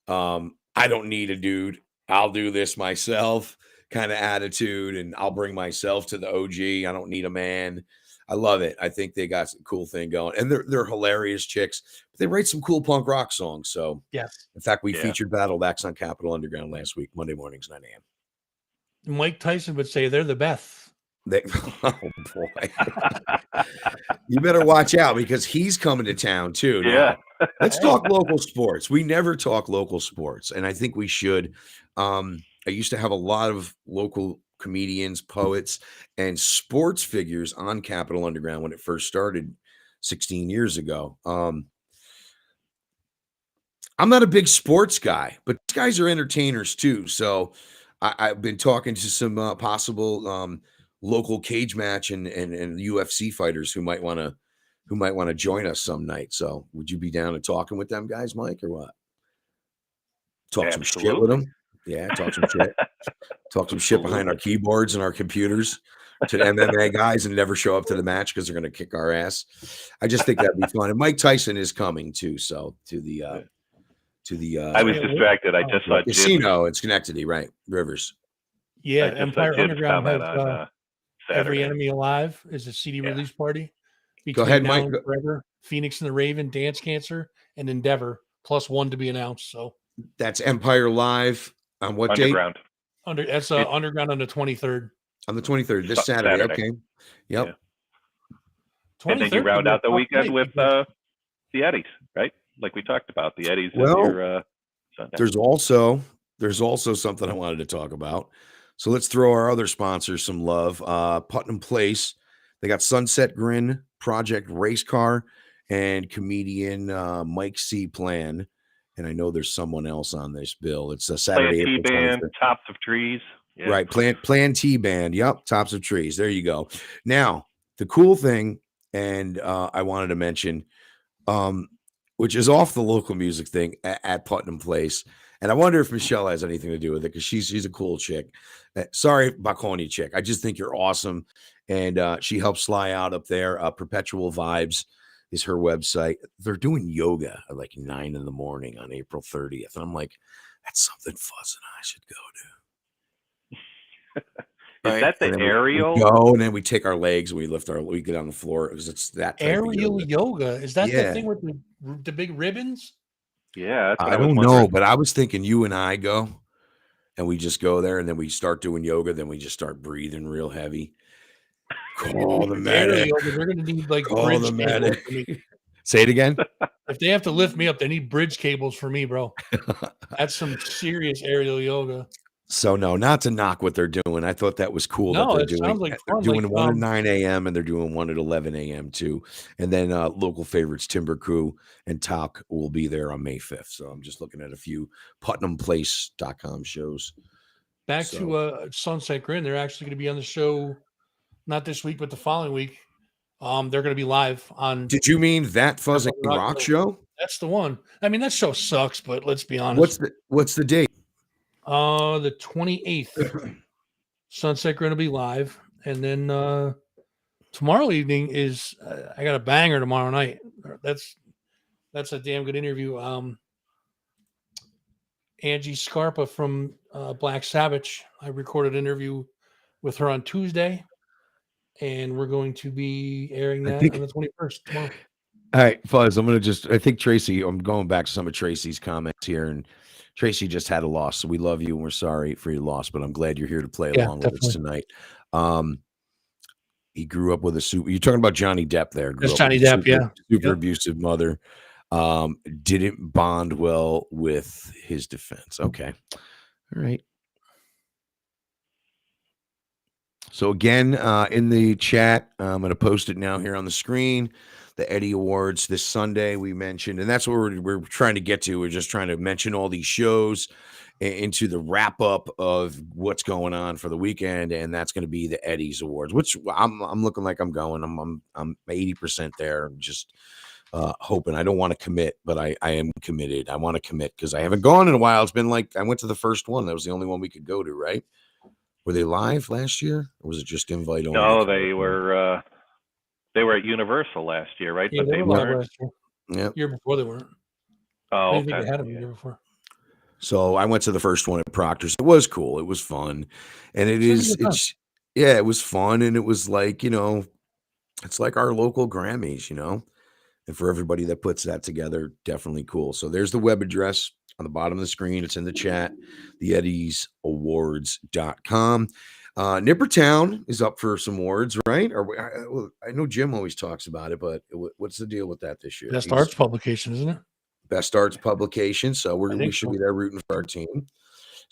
I don't need a dude. I'll do this myself kind of attitude, and I'll bring myself to the OG. I don't need a man. I love it. I think they got some cool thing going, and they're hilarious chicks. But they write some cool punk rock songs. So yes, in fact, we featured Battle Axe on Capitol Underground last week, Monday mornings, 9 a.m. Mike Tyson would say they're the best. Oh boy, you better watch out because he's coming to town too. Yeah, let's talk local sports. We never talk local sports, and I think we should. I used to have a lot of local comedians, poets, and sports figures on Capitol Underground when it first started 16 years ago. I'm not a big sports guy, but these guys are entertainers too. So I've been talking to some possible local cage match and UFC fighters who might want to join us some night. So would you be down to talking with them guys, Mike, or what? Talk some shit with them. Yeah, talk some shit. Talk some shit behind our keyboards and our computers to the MMA guys and never show up to the match because they're going to kick our ass. I just think that'd be fun. And Mike Tyson is coming too. So to the I was distracted. I just saw casino in Schenectady, right? Rivers. Yeah, Empire Underground has Every Enemy Alive is a CD release party. Go ahead, Mike. Forever, Phoenix and the Raven, Dance Cancer, and Endeavor, plus one to be announced. So that's Empire Live on what Underground. date? That's Underground on the 23rd. On the 23rd, this Saturday. Okay. Yep. Yeah. And then you round out the weekend with the Eddies, right? Like we talked about the Eddies. Well, there's also something I wanted to talk about. So let's throw our other sponsors some love. Putnam Place, they got Sunset Grin, Project Race Car, and comedian Mike C. Plan. And I know there's someone else on this bill. It's a Saturday. Plan T-Band, Tops of Trees. Yeah. Right. Plan T-Band. Yep. Tops of Trees. There you go. Now, the cool thing, and I wanted to mention, which is off the local music thing at Putnam Place. And I wonder if Michelle has anything to do with it because she's a cool chick. Sorry about calling you chick. I just think you're awesome. And she helps Sly out up there. Perpetual Vibes is her website. They're doing yoga at like 9 a.m. on April 30th. And I'm like, that's something Fuzz and I should go to. Is that the aerial? We go and then we take our legs and we get on the floor because it's that aerial yoga. Is that the thing with the big ribbons? Yeah, I don't know, but I was thinking you and I go and we just go there and then we start doing yoga. Then we just start breathing real heavy. Call the medic. They're going to need like call the medic. Say it again. If they have to lift me up, they need bridge cables for me, bro. That's some serious aerial yoga. So no, not to knock what they're doing. I thought that was cool. No, that sounds like they're doing one at 9 a.m. and they're doing one at 11 a.m. too. And then local favorites Timber Crew and Talk will be there on May 5th. So I'm just looking at a few PutnamPlace.com shows. Back to Sunset Grin. They're actually going to be on the show, not this week, but the following week. They're going to be live on. Did you mean that Fuzz and Rock show? That's the one. I mean, that show sucks, but let's be honest. What's the date? The 28th. Sunset Grin will be live, and then tomorrow evening is I got a banger tomorrow night. That's a damn good interview. Angie Scarpa from Black Savage. I recorded an interview with her on Tuesday, and we're going to be airing that on the 21st tomorrow. All right, Fuzz, I think Tracy, I'm going back to some of Tracy's comments here, and Tracy just had a loss, so we love you and we're sorry for your loss, but I'm glad you're here to play along with us tonight. He grew up with you're talking about Johnny Depp there. That's Johnny Depp, super abusive mother. Didn't bond well with his defense. Okay. All right. So again, in the chat, I'm going to post it now here on the screen. The Eddie Awards this Sunday we mentioned, and that's what we're trying to get to. We're just trying to mention all these shows into the wrap up of what's going on for the weekend, and that's going to be the Eddie's Awards, which I'm looking like I'm going. I'm 80% there. I'm just hoping. I don't want to commit, but I am committed. I want to commit because I haven't gone in a while. It's been like I went to the first one. That was the only one we could go to, right? Were they live last year, or was it just invite only? No, they were at Universal last year, right? Yeah, But they they were live weren't. last year. Yeah, Year before they weren't. Oh, I didn't think okay. they had them the year before. So I went to the first one at Proctor's. It was cool. It was fun, and it was fun, and it was like it's like our local Grammys, and for everybody that puts that together, definitely cool. So there's the web address on the bottom of the screen. It's in the chat, theeddiesawards.com. Nippertown is up for some awards, right? I know Jim always talks about it, but what's the deal with that this year? Best arts publication, isn't it? Best arts publication. So we should be there rooting for our team.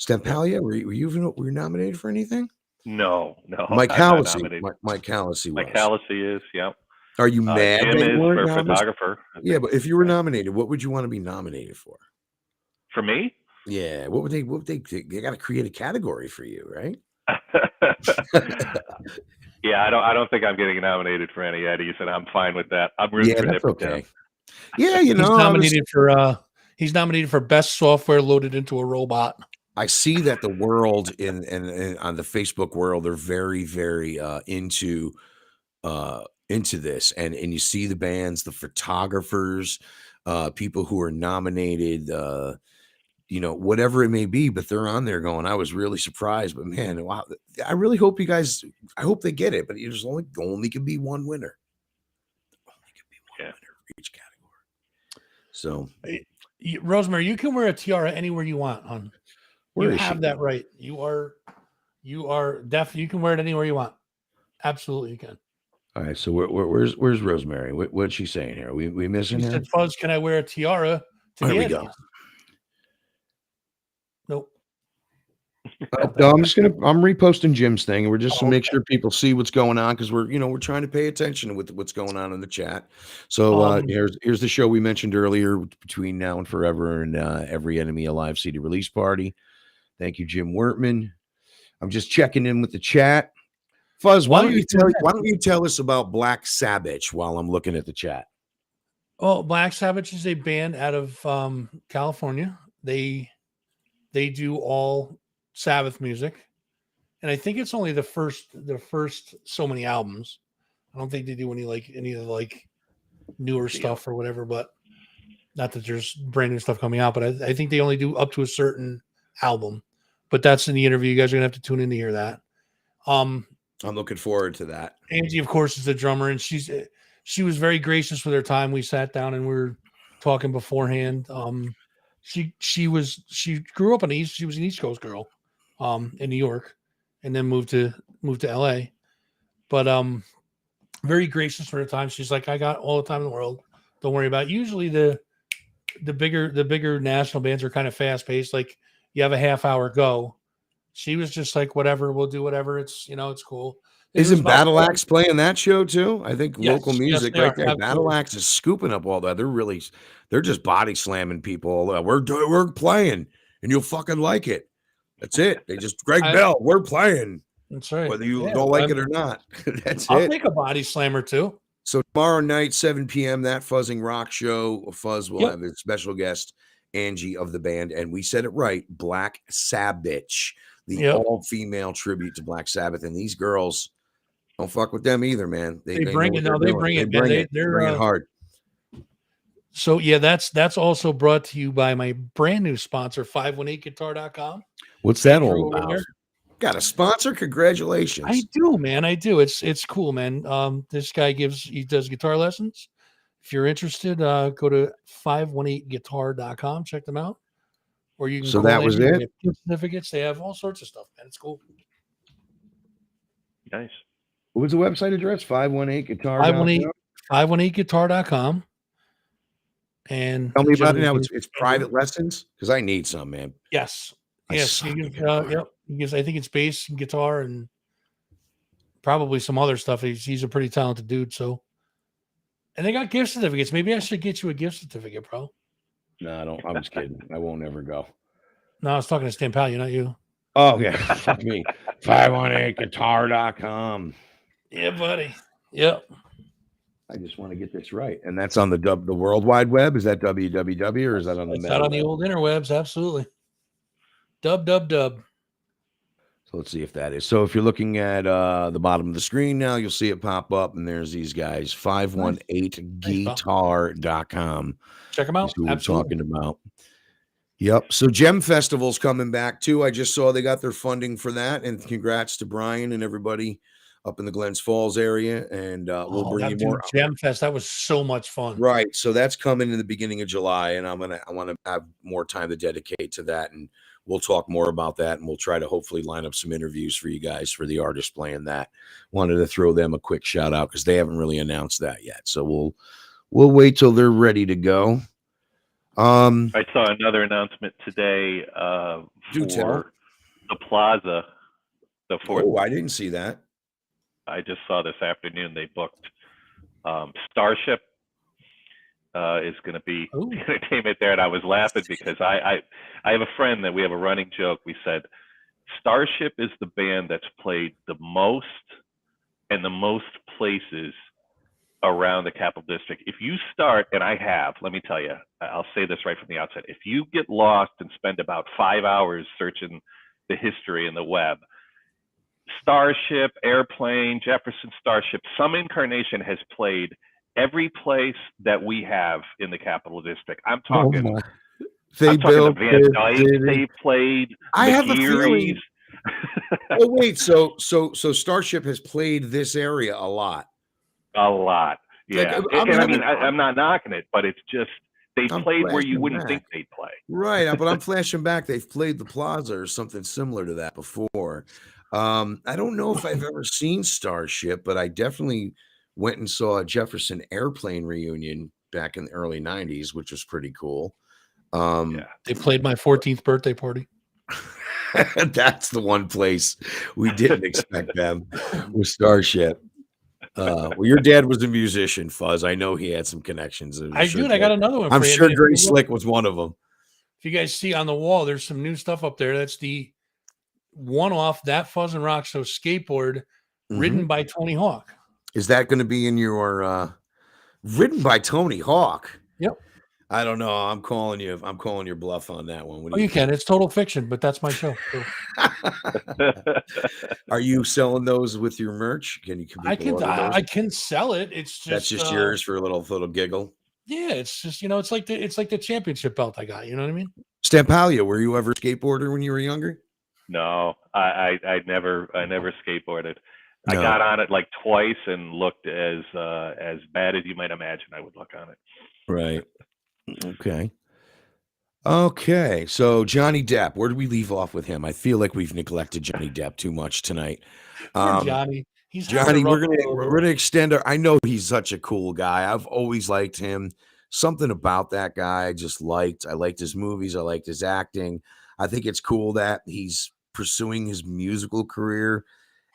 Stempalia, were you nominated for anything? No. Mike Hallisey. Mike Hallisey was. Mike Hallisey is, yep. Are you mad Jim that you is weren't for nominated? photographer. Yeah, but if you were nominated, what would you want to be nominated for? For me? Yeah, what would they got to create a category for you, right? Yeah, I don't think I'm getting nominated for any Eddies, and I'm fine with that. I'm rooting for Nippertown. Okay. Yeah, he's nominated for best software loaded into a robot. I see that the world in on the Facebook world, they're very, very into this, and you see the bands, the photographers, people who are nominated, whatever it may be, but they're on there going, I was really surprised, but man, wow, I really hope you guys, I hope they get it, but there's only can be one winner. Only can be one winner for each category. So, Rosemary, you can wear a tiara anywhere you want, hon. You have that right. You are definitely, you can wear it anywhere you want. Absolutely, you can. All right. So where's Rosemary? What's she saying here? We missing her? She said, Fuzz, can I wear a tiara? There we go. Nope. No, I'm reposting Jim's thing, and we're just to make sure people see what's going on, because we're trying to pay attention with what's going on in the chat. So here's the show we mentioned earlier, Between Now and Forever, and Every Enemy Alive CD release party. Thank you, Jim Wertman. I'm just checking in with the chat. Fuzz, why don't you tell us about Black Sabbath while I'm looking at the chat? Oh, Black Sabbath is a band out of California. They do all Sabbath music, and I think it's only the first so many albums. I don't think they do any of the newer stuff or whatever, but not that there's brand new stuff coming out, but I think they only do up to a certain album. But that's in the interview. You guys are gonna have to tune in to hear that. I'm looking forward to that. Angie, of course, is the drummer, and she was very gracious with her time. We sat down and we were talking beforehand. She grew up she was an East Coast girl, in New York, and then moved to LA. But very gracious for her time. She's like, I got all the time in the world. Don't worry about it. Usually the bigger national bands are kind of fast paced. Like you have a half hour go. She was just like, whatever, we'll do whatever. It's it's cool. Isn't Battle Axe playing that show too? I think local music right there. Absolutely. Battle Axe is scooping up all that. They're just body slamming people. We're playing, and you'll fucking like it. That's it. They just Greg Bell. We're playing. That's right. Whether you don't like it or not. I'll take a body slammer too. So tomorrow night, 7 p.m., that Fuzzing Rock show. Fuzz will have a special guest, Angie of the band, and we said it right, Black Sabbath, the all-female tribute to Black Sabbath. And these girls, don't fuck with them either, man. They bring it. They bring it hard. So yeah, that's also brought to you by my brand new sponsor, 518guitar.com. What's that all about? Got a sponsor? Congratulations. I do, man. I do. It's cool, man. This guy does guitar lessons. If you're interested, go to 518guitar.com. Check them out. Or you can that was it. Certificates. They have all sorts of stuff, man. It's cool. Nice. What was the website address? 518guitar.com. 518guitar.com. And tell me about it now. It's private lessons, because I need some, man. Yes. Yes. I think it's bass and guitar and probably some other stuff. He's a pretty talented dude. So, and they got gift certificates. Maybe I should get you a gift certificate, bro. No, I don't. I'm just kidding. I won't ever go. No, I was talking to Stan Pal, not you. Oh, yeah. Fuck me. 518guitar.com. Yeah, buddy. Yep. I just want to get this right. And that's on the World Wide Web. Is that www or is that on the It's meta out on web? the old interwebs, absolutely. Dub. So let's see if that is. So if you're looking at the bottom of the screen now, you'll see it pop up, and there's these guys, 518guitar.com. Check them out. Is who Absolutely. we're talking about. Yep. So Gem Festival's coming back too. I just saw they got their funding for that, and congrats to Brian and everybody up in the Glens Falls area. And we'll bring you more. Gem Fest, that was so much fun. Right. So that's coming in the beginning of July, and I want to have more time to dedicate to that, and we'll talk more about that, and we'll try to hopefully line up some interviews for you guys for the artists playing that. Wanted to throw them a quick shout out because they haven't really announced that yet. So we'll wait till they're ready to go. I saw another announcement today for the Plaza. The fourth. Oh, I didn't see that. I just saw this afternoon they booked Starship is going to be entertainment there, and I was laughing because I have a friend that we have a running joke. We said Starship is the band that's played the most and the most places around the Capital District. If you start, and I have, let me tell you, I'll say this right from the outset. If you get lost and spend about 5 hours searching the history in the web, Starship, Airplane, Jefferson Starship, some incarnation has played every place that we have in the Capital District. I'm talking, the Van Dyke, they played. I have a feeling. Oh wait, so Starship has played this area a lot. A lot, yeah. Like, I'm not knocking it, but it's just they played where you wouldn't think they'd play. Right, but I'm flashing back. They've played the Plaza or something similar to that before. I don't know if I've ever seen Starship, but I definitely went and saw a Jefferson Airplane reunion back in the early 90s, which was pretty cool. They played my 14th birthday party. That's the one place we didn't expect them with Starship. Well, your dad was a musician, Fuzz. I know he had some connections. I got another one. I'm sure Gray Slick was one of them. If you guys see on the wall, there's some new stuff up there. That's the one-off That Fuzz and Rock Show skateboard ridden by Tony Hawk. Is that going to be in your ridden by Tony Hawk? Yep. I don't know. I'm calling your bluff on that one. You can. It's total fiction, but that's my show. So. Are you selling those with your merch? Can you? I can sell it. It's just that's just yours for a little giggle. Yeah, it's just it's like the championship belt I got. You know what I mean? Stampalia, were you ever a skateboarder when you were younger? No, I never skateboarded. No. I got on it like twice and looked as bad as you might imagine I would look on it. Right. Okay. So Johnny Depp, where do we leave off with him? I feel like we've neglected Johnny Depp too much tonight. Johnny. We're gonna extend our. I know he's such a cool guy. I've always liked him. Something about that guy I just liked. I liked his movies. I liked his acting. I think it's cool that he's pursuing his musical career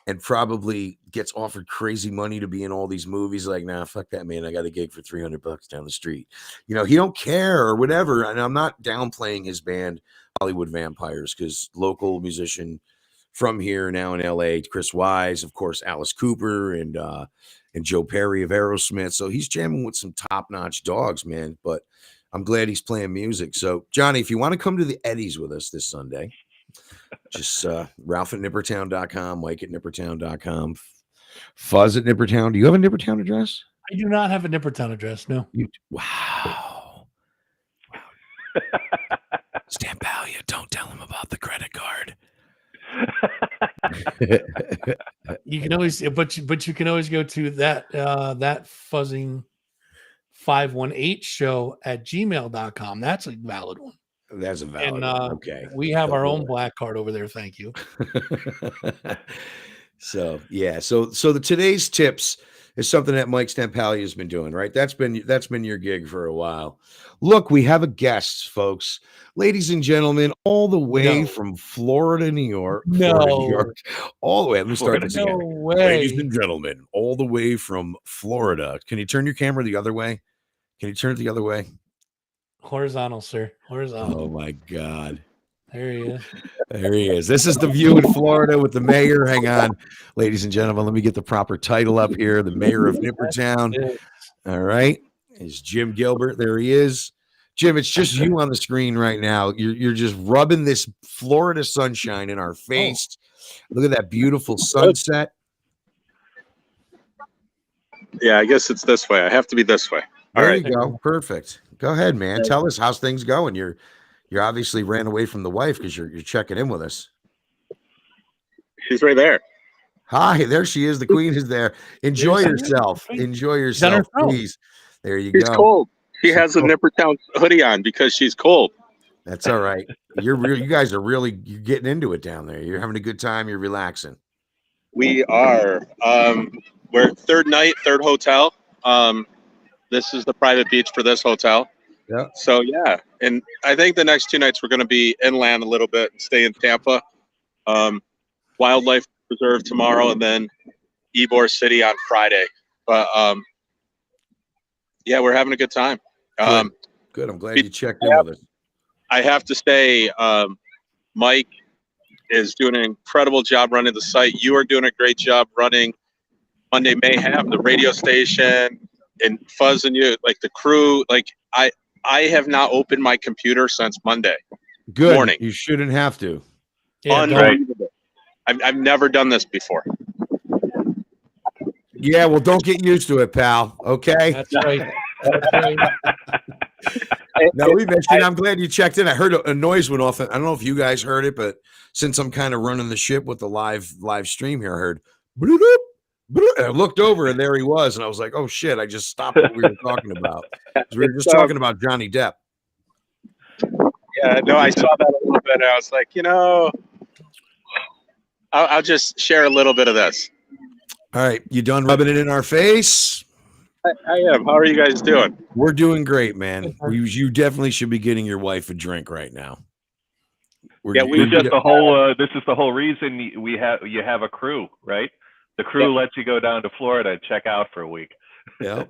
and probably gets offered crazy money to be in all these movies. Like, nah, fuck that, man. I got a gig for $300 down the street. He don't care or whatever. And I'm not downplaying his band, Hollywood Vampires, because local musician from here now in LA, Chris Wise, of course, Alice Cooper and Joe Perry of Aerosmith. So he's jamming with some top-notch dogs, man. But I'm glad he's playing music. So, Johnny, if you want to come to the Eddies with us this Sunday, just Ralph at Nippertown.com, Mike at Nippertown.com, Fuzz at Nippertown. Do you have a Nippertown address? I do not have a Nippertown address, no. Wow. Stampalia, don't tell him about the credit card. You can always, but you can always go to that fuzzing 518 show at gmail.com. That's a valid one. That's a valid one. Okay. We have our own black card over there. Thank you. So yeah. So today's tips is something that Mike Stampalia has been doing, right? That's been your gig for a while. Look, we have a guest, folks. Ladies and gentlemen, all the way from Florida, New York. All the way. Let me start this again. Ladies and gentlemen, all the way from Florida. Can you turn your camera the other way? Can you turn it the other way? Horizontal, sir. Horizontal. Oh my God. There he is. There he is. This is the view in Florida with the mayor. Hang on, ladies and gentlemen. Let me get the proper title up here. The mayor of Nippertown. All right. Is Jim Gilbert. There he is. Jim, it's just you on the screen right now. You're just rubbing this Florida sunshine in our face. Look at that beautiful sunset. Yeah, I guess it's this way. I have to be this way. All there right. you go. Perfect. Go ahead, man. Tell us how's things going. You're obviously ran away from the wife because you're checking in with us. She's right there. Hi, there she is. The queen is there. Enjoy yourself. Enjoy yourself, please. There you go. She's cold. She has a Nippertown hoodie on because she's cold. That's all right. You guys are you're getting into it down there. You're having a good time. You're relaxing. We are. We're third night, third hotel. This is the private beach for this hotel. Yeah. So yeah, and I think the next 2 nights we're going to be inland a little bit and stay in Tampa. Wildlife Preserve tomorrow, and then Ybor City on Friday. But yeah, we're having a good time. Good. I'm glad you checked in with us. I have to say, Mike is doing an incredible job running the site. You are doing a great job running Monday Mayhem, the radio station, and Fuzz and you, like the crew. Like I have not opened my computer since Monday morning. You shouldn't have to. Yeah, Unbelievable. I've never done this before. Yeah, well, don't get used to it, pal. Okay. That's right. That's right. No, we mentioned. I'm glad you checked in. I heard a noise went off. I don't know if you guys heard it, but since I'm kind of running the ship with the live stream here, I heard. Bloop, bloop, and I looked over, and there he was, and I was like, "Oh shit!" I just stopped what we were talking about. We were just talking about Johnny Depp. Yeah, no, I saw that a little bit, and I was like, I'll just share a little bit of this. All right, you done rubbing it in our face? I am. How are you guys doing? We're doing great, man. You definitely should be getting your wife a drink right now. This is the whole reason you have a crew, right? The crew lets you go down to Florida and check out for a week. Yeah.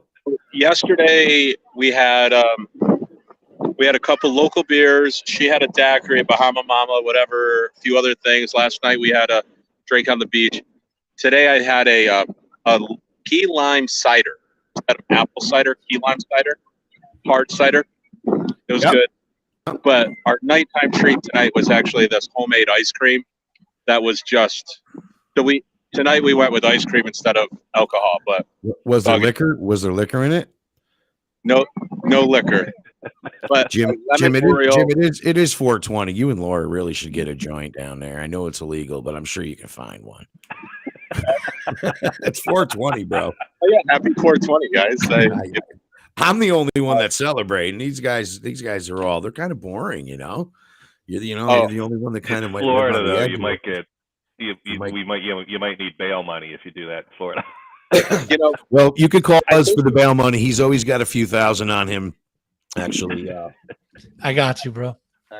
Yesterday we had a couple local beers. She had a daiquiri, Bahama Mama, whatever, a few other things. Last night we had a drink on the beach. Today I had a key lime cider, apple cider, key lime cider, hard cider. It was good. But our nighttime treat tonight was actually this homemade ice cream. That was just tonight we went with ice cream instead of alcohol. But was there liquor? Was there liquor in it? No liquor. But Jim, it is 420. You and Laura really should get a joint down there. I know it's illegal, but I'm sure you can find one. It's 420, bro. Oh yeah, happy 420, guys. I'm the only one that's celebrating. These guys are they're kind of boring, You're the only one that kind of might. Florida, though, you might get you might need bail money if you do that in Florida. Well, you could call us for the bail money. He's always got a few thousand on him. Actually, I got you, bro.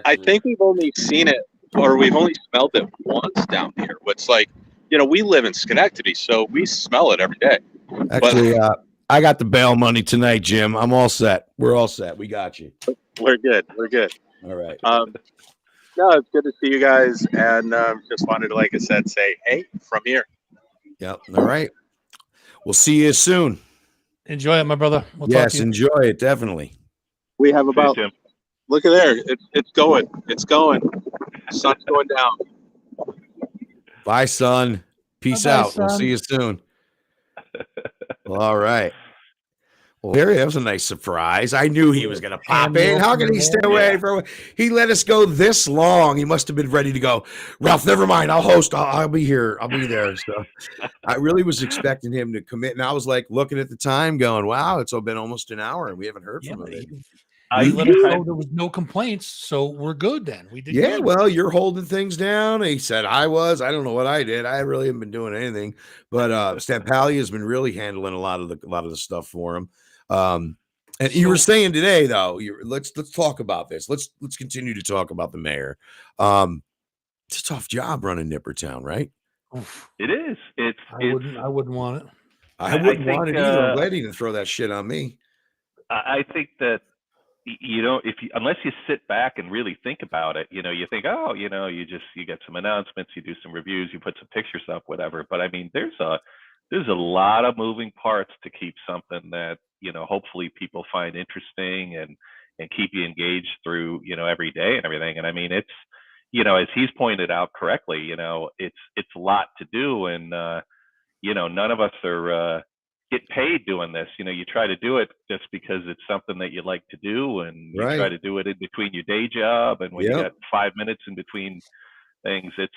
I think we've only seen it, or we've only smelled it once down here. It's like, we live in Schenectady, so we smell it every day. Actually, I got the bail money tonight, Jim. I'm all set. We're all set. We got you. We're good. All right. No, it's good to see you guys, and just wanted to, like I said, say, hey, from here. Yep. All right. We'll see you soon. Enjoy it, my brother. We'll yes, talk to you. Enjoy it. Definitely. We have about. Look at there. It's going. It's going. Sun's going down. Bye, son. Peace out. Son. We'll see you soon. All right. Well, that was a nice surprise. I knew he was going to pop in. How can he stay away from? He let us go this long. He must have been ready to go. Ralph, never mind. I'll host. I'll be here. I'll be there. So I really was expecting him to commit, and I was like looking at the time, going, "Wow, it's been almost an hour, and we haven't heard from him." He let us know there was no complaints, so we're good then. We did. Yeah, good. well, you're holding things down. He said I was. I don't know what I did. I really haven't been doing anything. But Stampali has been really handling a lot of the stuff for him. And you were saying today, though, let's talk about this. Let's continue to talk about the mayor. It's a tough job running Nippertown, right? It is. I wouldn't want it. I wouldn't want it either. I'm glad he didn't throw that shit on me. I think that you know, unless you sit back and really think about it, you know, you think, oh, you know, you get some announcements, you do some reviews, you put some pictures up, whatever. But I mean, there's a lot of moving parts to keep something that, you know, hopefully people find interesting and keep you engaged through, you know, every day and everything. And I mean, it's, you know, as he's pointed out correctly, you know, it's a lot to do, and you know, none of us are get paid doing this. You know, you try to do it just because it's something that you like to do, and you try to do it in between your day job, and when you got 5 minutes in between things, it's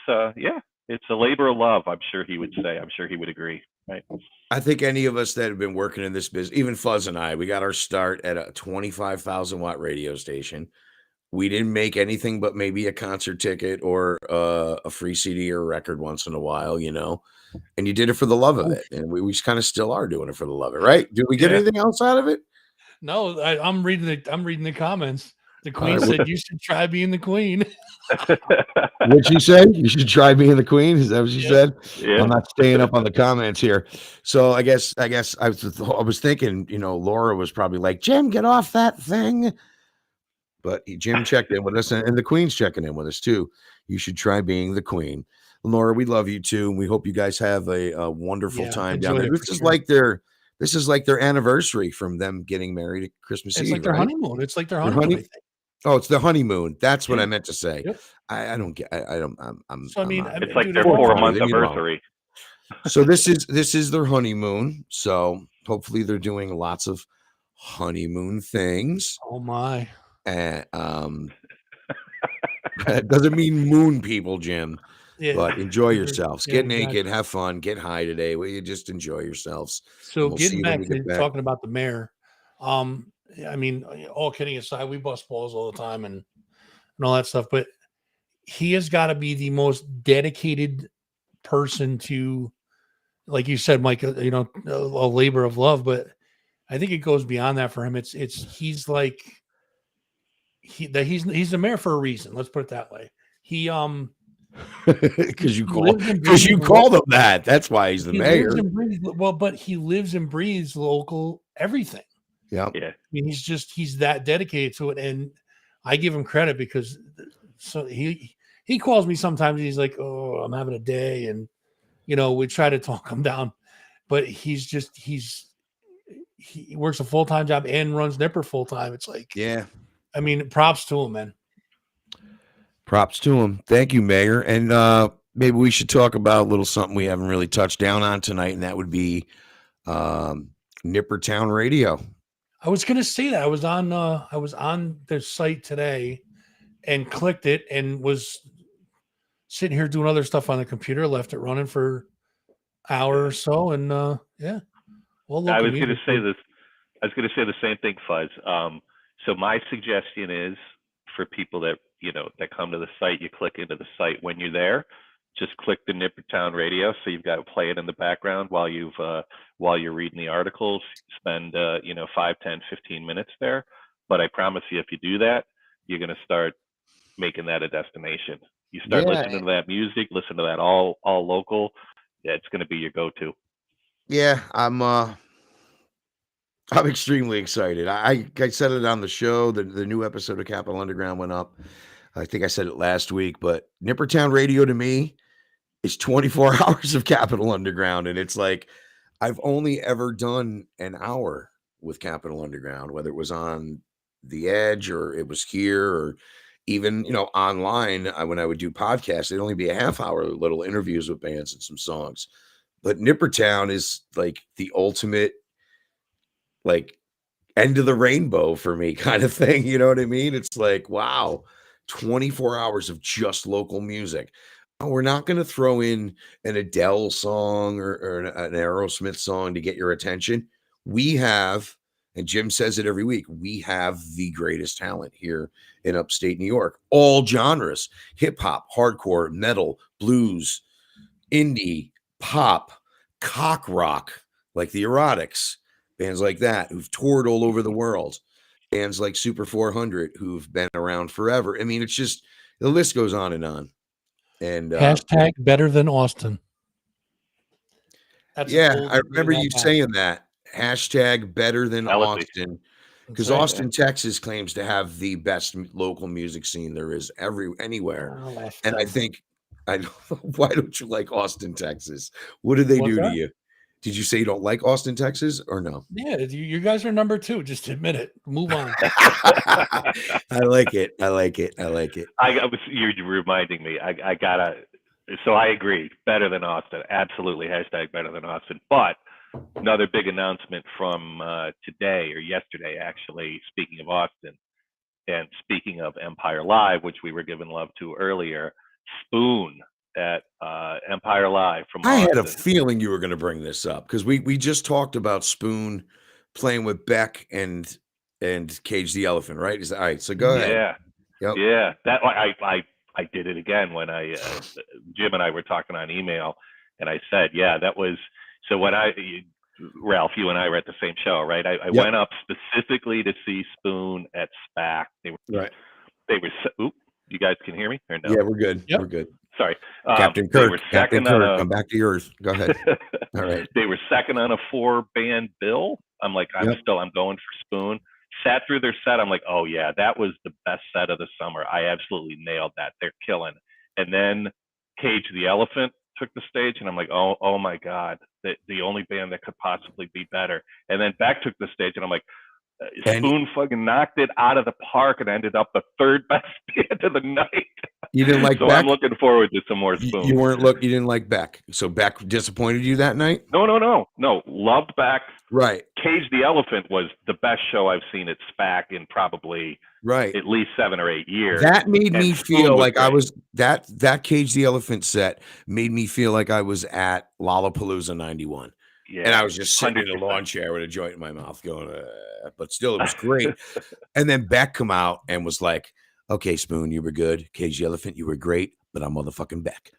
it's a labor of love. I'm sure he would say. I'm sure he would agree. Right. I think any of us that have been working in this business, even Fuzz and I, we got our start at a 25,000 watt radio station. We didn't make anything but maybe a concert ticket or a free CD or a record once in a while, you know, and you did it for the love of it. And we kind of still are doing it for the love of it, right? Did we get anything else out of it? No, I'm reading the comments. The queen said you should try being the queen. What'd she say? You should try being the queen. Is that what she said? Yeah. I'm not staying up on the comments here. So I guess I was thinking, you know, Laura was probably like, Jim, get off that thing. But Jim checked in with us, and the queen's checking in with us too. You should try being the queen. Laura, we love you too. And we hope you guys have a wonderful time down there. This is like their anniversary from them getting married at Christmas Eve. It's like their honeymoon. It's like their honeymoon. Oh, it's the honeymoon. That's what I meant to say. Yep. I don't get. I'm. So I mean, it's like their 4-month anniversary. So this is their honeymoon. So hopefully they're doing lots of honeymoon things. Oh my. And that doesn't mean moon people, Jim. Yeah. But enjoy yourselves. Get naked, have fun, get high today. Will you just enjoy yourselves? So getting back to talking about the mayor, I mean, all kidding aside, we bust balls all the time and all that stuff, but he has got to be the most dedicated person to, like you said, Mike, you know, a labor of love, but I think it goes beyond that for him. He's like, he's the mayor for a reason. Let's put it that way. He, because you called him that. That's why he's the mayor. But he lives and breathes local everything. Yeah. I mean, he's that dedicated to it, and I give him credit because he calls me sometimes. And he's like, "Oh, I'm having a day," and you know, we try to talk him down, but he works a full-time job and runs Nipper full-time. It's like, I mean, props to him, man. Props to him. Thank you, Mayor. And maybe we should talk about a little something we haven't really touched down on tonight, and that would be Nippertown Radio. I was going to say that I was on their site today and clicked it and was sitting here doing other stuff on the computer, left it running for an hour or so. And well, I was going to say this. I was going to say the same thing, Fuzz. So my suggestion is for people that, you know, that come to the site, you click into the site when you're there, just click the Nippertown Radio. So you've got to play it in the background while you're reading the articles, spend, 5, 10, 15 minutes there. But I promise you, if you do that, you're going to start making that a destination. You start listening to that music, listen to that all local. Yeah, it's going to be your go-to. Yeah, I'm extremely excited. I said it on the show. The new episode of Capital Underground went up. I think I said it last week, but Nippertown Radio to me is 24 hours of Capital Underground. And it's like, I've only ever done an hour with Capital Underground, whether it was on the Edge or it was here or even, you know, online. When I would do podcasts, it'd only be a half hour, little interviews with bands and some songs. But Nippertown is like the ultimate, like, end of the rainbow for me kind of thing. You know what I mean? It's like, wow, 24 hours of just local music. We're not going to throw in an Adele song or an Aerosmith song to get your attention. We have, and Jim says it every week, we have the greatest talent here in upstate New York. All genres, hip hop, hardcore, metal, blues, indie, pop, cock rock, like the Erotics, bands like that who've toured all over the world. Bands like Super 400 who've been around forever. I mean, it's just, the list goes on and on. And hashtag better than Austin. I remember you saying that. Hashtag better than Austin. because right. Austin, Texas claims to have the best local music scene there is anywhere. And I think why don't you like Austin, Texas? What did they What's do to that? you? Did you say you don't like Austin, Texas, or no? Yeah, you guys are number 2. Just admit it. Move on. I like it. I like it. I like it. You're reminding me. I gotta. So I agree. Better than Austin. Absolutely. Hashtag better than Austin. But another big announcement from today or yesterday, actually. Speaking of Austin, and speaking of Empire Live, which we were giving love to earlier, Spoon at Empire Live from I Austin. had a feeling you were going to bring this up because we just talked about Spoon playing with Beck and Cage the Elephant, right? All right, so go ahead. Yeah, Yep. yeah. That I did it again when Jim and I were talking on email, and I said, yeah, that was so when Ralph, you and I were at the same show, right? I went up specifically to see Spoon at SPAC. They were. Oop, you guys can hear me or no? Yeah, we're good. Yep. We're good. Sorry, Captain Kirk. Captain Kirk. Come back to yours. Go ahead. All right. They were second on a 4-band bill. I'm like, I'm going for Spoon. Sat through their set. I'm like, oh yeah, that was the best set of the summer. I absolutely nailed that. They're killing. And then Cage the Elephant took the stage, and I'm like, oh my God, the only band that could possibly be better. And then Beck took the stage, and I'm like, Spoon fucking knocked it out of the park and ended up the third best band of the night. You didn't like so Beck? I'm looking forward to some more Spoon. You didn't like Beck. So Beck disappointed you that night? No. Loved Beck. Right. Cage the Elephant was the best show I've seen at SPAC in probably at least 7 or 8 years. That made me feel like I was that Cage the Elephant set made me feel like I was at Lollapalooza 91. Yeah, and I was just sitting 100%. In a lawn chair with a joint in my mouth going, but still it was great. And then Beck come out and was like, okay, Spoon, you were good. Cage the Elephant, you were great, but I'm motherfucking Beck.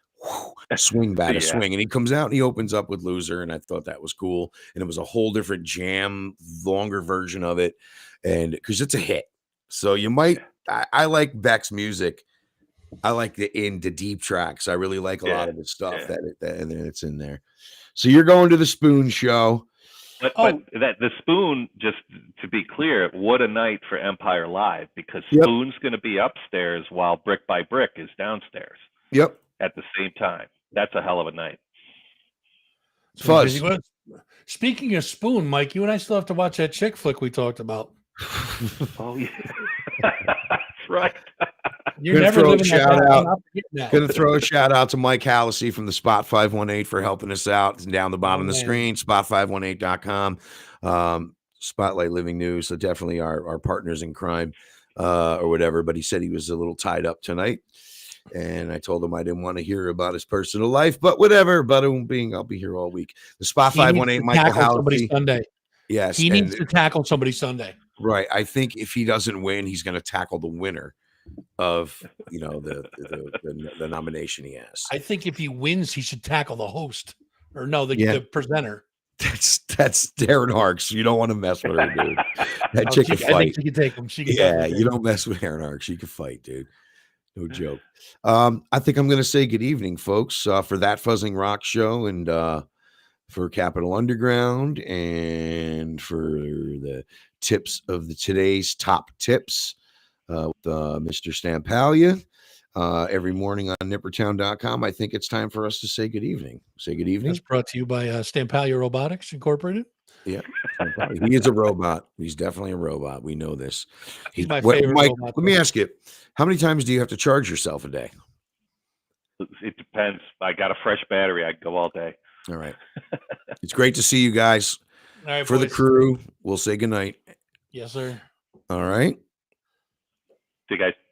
Swing by the swing. And he comes out and he opens up with Loser. And I thought that was cool. And it was a whole different jam, longer version of it. And because it's a hit. So you might, I like Beck's music. I like the deep tracks. I really like a lot of the stuff that it's in there. So you're going to the Spoon show. But that the Spoon, just to be clear, what a night for Empire Live, because Spoon's going to be upstairs while Brick by Brick is downstairs. Yep. At the same time. That's a hell of a night. Fuzz. Speaking of Spoon, Mike, you and I still have to watch that chick flick we talked about. Oh, yeah. That's right. You're never living Gonna throw a shout out to Mike Hallisey from the Spot 518 for helping us out. It's down the bottom of the screen, spot518.com. Spotlight Living News. So definitely our partners in crime or whatever. But he said he was a little tied up tonight. And I told him I didn't want to hear about his personal life, but whatever. But I'll be here all week. The Spot 518, Michael Hallisey. Sunday. Yes. He needs to tackle somebody Sunday. Right. I think if he doesn't win, he's going to tackle the winner of the nomination he has. I think if he wins, he should tackle the host or the presenter. That's Darren Harks. You don't want to mess with her, dude. That chick can fight. I think she can take him. You don't mess with Darren Harks. She can fight, dude. No joke. I think I'm going to say good evening, folks, for that Fuzzing Rock show and for Capital Underground and for the tips of today's top tips with Mr. Stampalia every morning on nippertown.com. I think it's time for us to say good evening. Say good evening. It's brought to you by Stampalia Robotics Incorporated. Yeah, he is a robot. He's definitely a robot. We know this. He's my favorite Mike, robot. let me ask you, how many times do you have to charge yourself a day? It depends. I got a fresh battery. I go all day. All right. It's great to see you guys. All right, for boys. The crew, we'll say goodnight. Yes, sir. All right. See you guys.